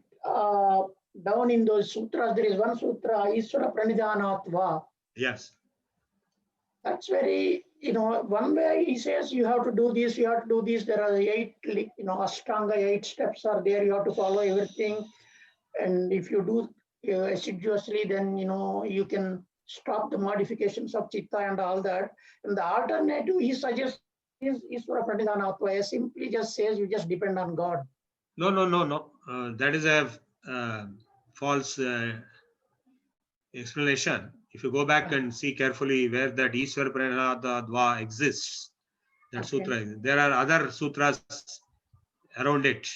down in those sutras, there is one sutra, Iswara Pranidhanatva. Yes. That's very, one way he says you have to do this, you have to do this. There are 8, Ashtanga, 8 steps are there. You have to follow everything. And if you do assiduously, then, you can stop the modifications of Chitta and all that. And the alternative he suggests is Iswara Pranidhanatva. Simply just says you just depend on God. No. That is a false explanation. If you go back and see carefully where that Iswar Pranadadva exists, that sutra, there are other sutras around it,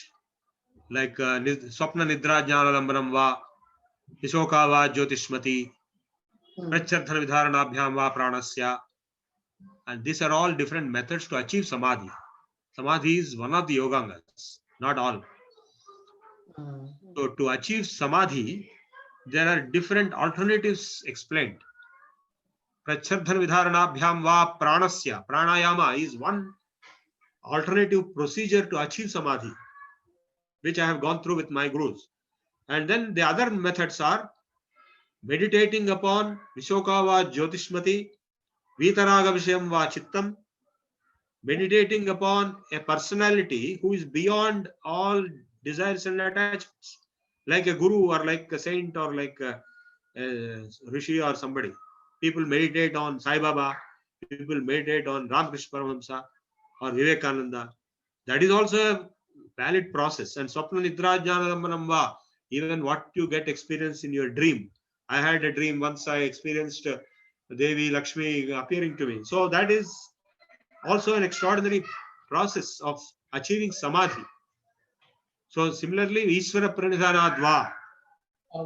like Swapna Nidra Jnanalambanam va, Ishoka va Jyotishmati, Pracharthana Vidharanabhyam va Pranasya. And these are all different methods to achieve Samadhi. Samadhi is one of the Yogangas, not all. So to achieve Samadhi, there are different alternatives explained. Prachardhan Vidharanabhyam va pranasya. Pranayama is one alternative procedure to achieve samadhi, which I have gone through with my gurus. And then the other methods are meditating upon Vishoka va Jyotishmati, Vitaraga Vishayam va Chittam, meditating upon a personality who is beyond all desires and attachments, like a guru or like a saint or like a rishi or somebody. People meditate on Sai Baba, people meditate on Ramakrishna Paramahamsa or Vivekananda. That is also a valid process. And Swapna Nidra Jnanadamanam va, even what you get experience in your dream. I had a dream once, I experienced Devi Lakshmi appearing to me. So that is also an extraordinary process of achieving samadhi. So similarly, Ishvara Pranidhanadva,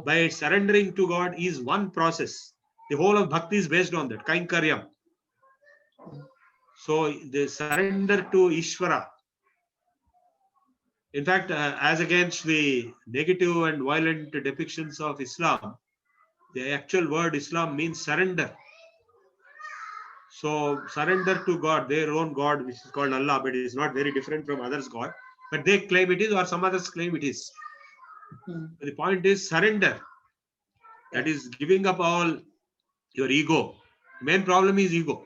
by surrendering to God, is one process. The whole of bhakti is based on that, Kainkaryam. So the surrender to Ishvara. In fact, as against the negative and violent depictions of Islam, the actual word Islam means surrender. So surrender to God, their own God, which is called Allah, but it is not very different from others' God. But they claim it is, or some others claim it is. The point is surrender. That is giving up all your ego. The main problem is ego.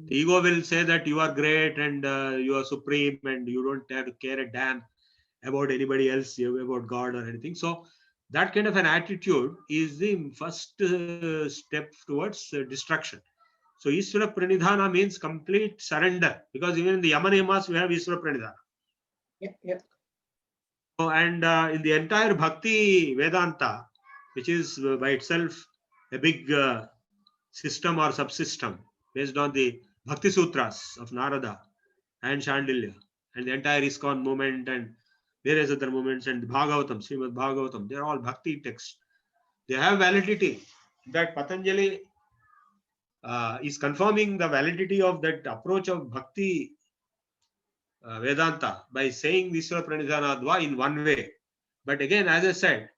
The ego will say that you are great and you are supreme and you don't have to care a damn about anybody else, about God or anything. So that kind of an attitude is the first step towards destruction. So Ishvara Pranidhana means complete surrender, because even in the Yamanemas we have Ishvara Pranidhana. So, and in the entire Bhakti Vedanta, which is by itself a big system or subsystem based on the Bhakti Sutras of Narada and Shandilya and the entire ISKCON movement and various other movements and the Bhagavatam, Srimad Bhagavatam, they are all Bhakti texts. They have validity. In fact, Patanjali is confirming the validity of that approach of Bhakti Vedanta by saying Vishwa Pranidhanadva in one way. But again, as I said,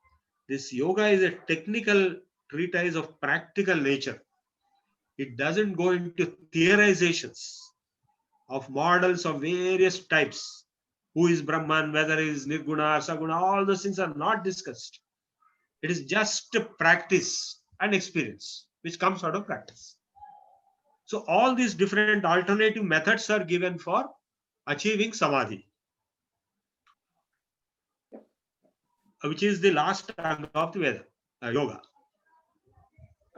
this yoga is a technical treatise of practical nature. It doesn't go into theorizations of models of various types. Who is Brahman, whether it is Nirguna, Saguna, all those things are not discussed. It is just a practice and experience which comes out of practice. So all these different alternative methods are given for achieving samadhi, which is the last anga of the Veda, yoga.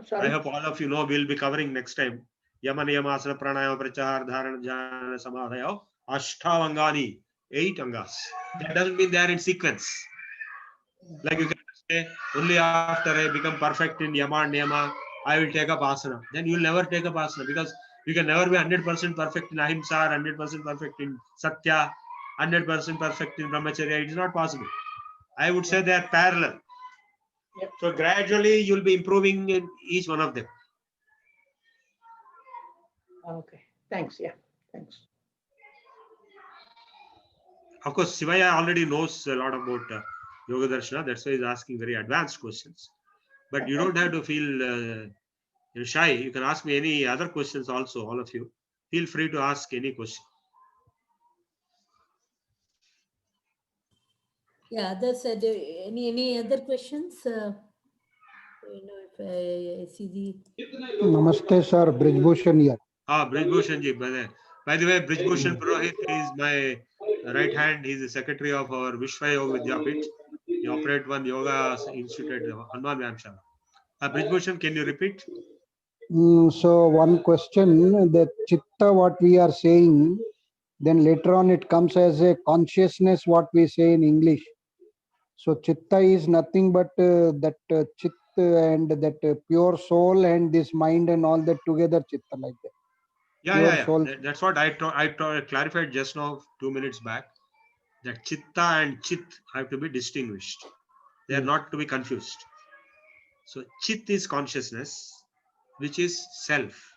Sorry. I hope all of you know we'll be covering next time. Yama Niyama Asana Pranayama Prachar Dharana Jnana Samadhayo Ashtavangani, 8 angas. That doesn't mean they are in sequence. Like you can say, only after I become perfect in Yama and Niyama, I will take up asana. Then you will never take up asana, because you can never be 100% perfect in Ahimsa, 100% perfect in Satya, 100% perfect in Brahmacharya. It is not possible. I would say they are parallel. So gradually you will be improving in each one of them. Okay, thanks. Yeah, thanks. Of course, Sivaya already knows a lot about Yoga Darshana. That's why he's asking very advanced questions. But you don't have to feel shy. You can ask me any other questions also, all of you. Feel free to ask any question. Yeah, others, any other questions? If I see the... Namaste, sir. Brijbhushan here. Brijbhushan ji. By the way, Brijbhushan Purohit is my right hand. He's the secretary of our Vishwa Yoga Vidyapit. He operates one yoga institute at Hanuman Vyamshala. Brijbhushan, can you repeat? So one question, that chitta what we are saying, then later on it comes as a consciousness what we say in English. So chitta is nothing but that chit and that pure soul and this mind and all that together chitta, like that. Yeah. Soul. That's what I clarified just now 2 minutes back. That chitta and chit have to be distinguished. They are not to be confused. So chit is consciousness, which is self,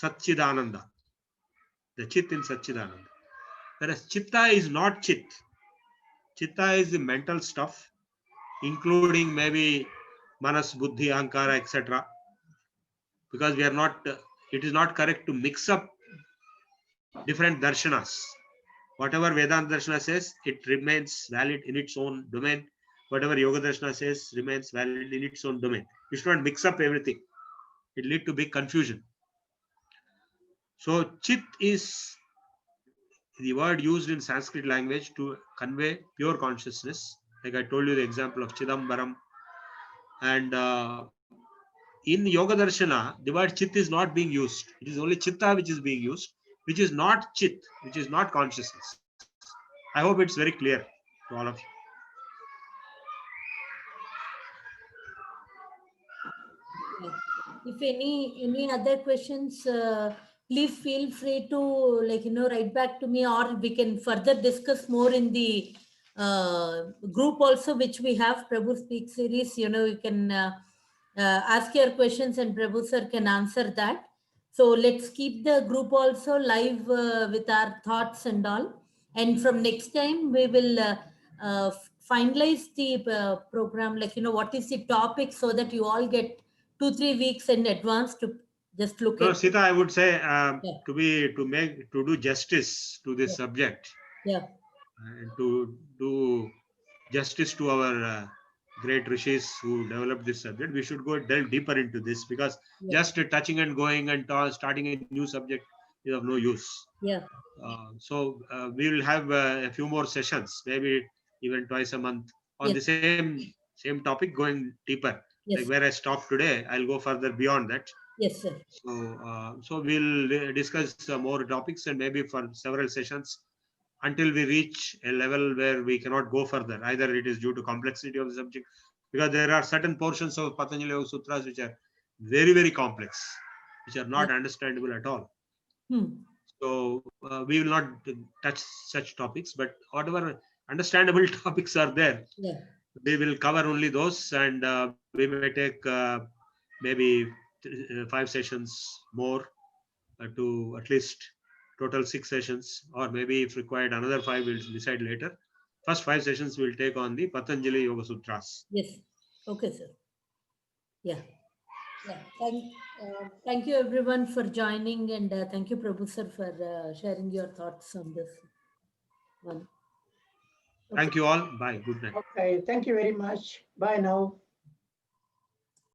Satchidananda. The chit in Satchidananda. Whereas chitta is not chit. Chitta is the mental stuff, including maybe manas, buddhi, ahankara, etc. because we are not, it is not correct to mix up different darshanas. Whatever Vedanta Darshana says, it remains valid in its own domain. Whatever Yoga Darshana says remains valid in its own domain. You should not mix up everything. It lead to big confusion. So chit is the word used in Sanskrit language to convey pure consciousness. Like I told you the example of Chidambaram. And in Yoga Darshana, the word chit is not being used. It is only chitta which is being used, which is not chit, which is not consciousness. I hope it's very clear to all of you. Yeah. If any other questions, please feel free to write back to me, or we can further discuss more in the group also, which we have Prabhu Speak series. You can ask your questions and Prabhu sir can answer that. So let's keep the group also live with our thoughts and all. And from next time we will finalize the program, what is the topic, so that you all get 2-3 weeks in advance to just look No, at it. Sita, I would say Yeah. to do justice to this Yeah. subject, Yeah. and to do justice to our great rishis who developed this subject, we should go delve deeper into this, because Yeah. just touching and going and starting a new subject is of no use. Yeah. So we will have a few more sessions, maybe even twice a month, on Yes. the same topic, going deeper. Yes. Like where I stopped today, I'll go further beyond that. Yes, sir. So we'll discuss more topics, and maybe for several sessions, until we reach a level where we cannot go further. Either it is due to complexity of the subject, because there are certain portions of Patanjali Yoga Sutras which are very, very complex, which are not understandable at all. So we will not touch such topics, but whatever understandable topics are there, Yeah. we will cover only those, and we may take maybe 5 sessions more to at least total 6 sessions, or maybe if required another 5, we'll decide later. First 5 sessions we'll take on the Patanjali Yoga Sutras. Yes. Okay, sir. Yeah. Yeah. Thank you everyone for joining, and thank you, Prabhu sir, for sharing your thoughts on this one. Thank you all. Bye. Good night. Okay, thank you very much. Bye now.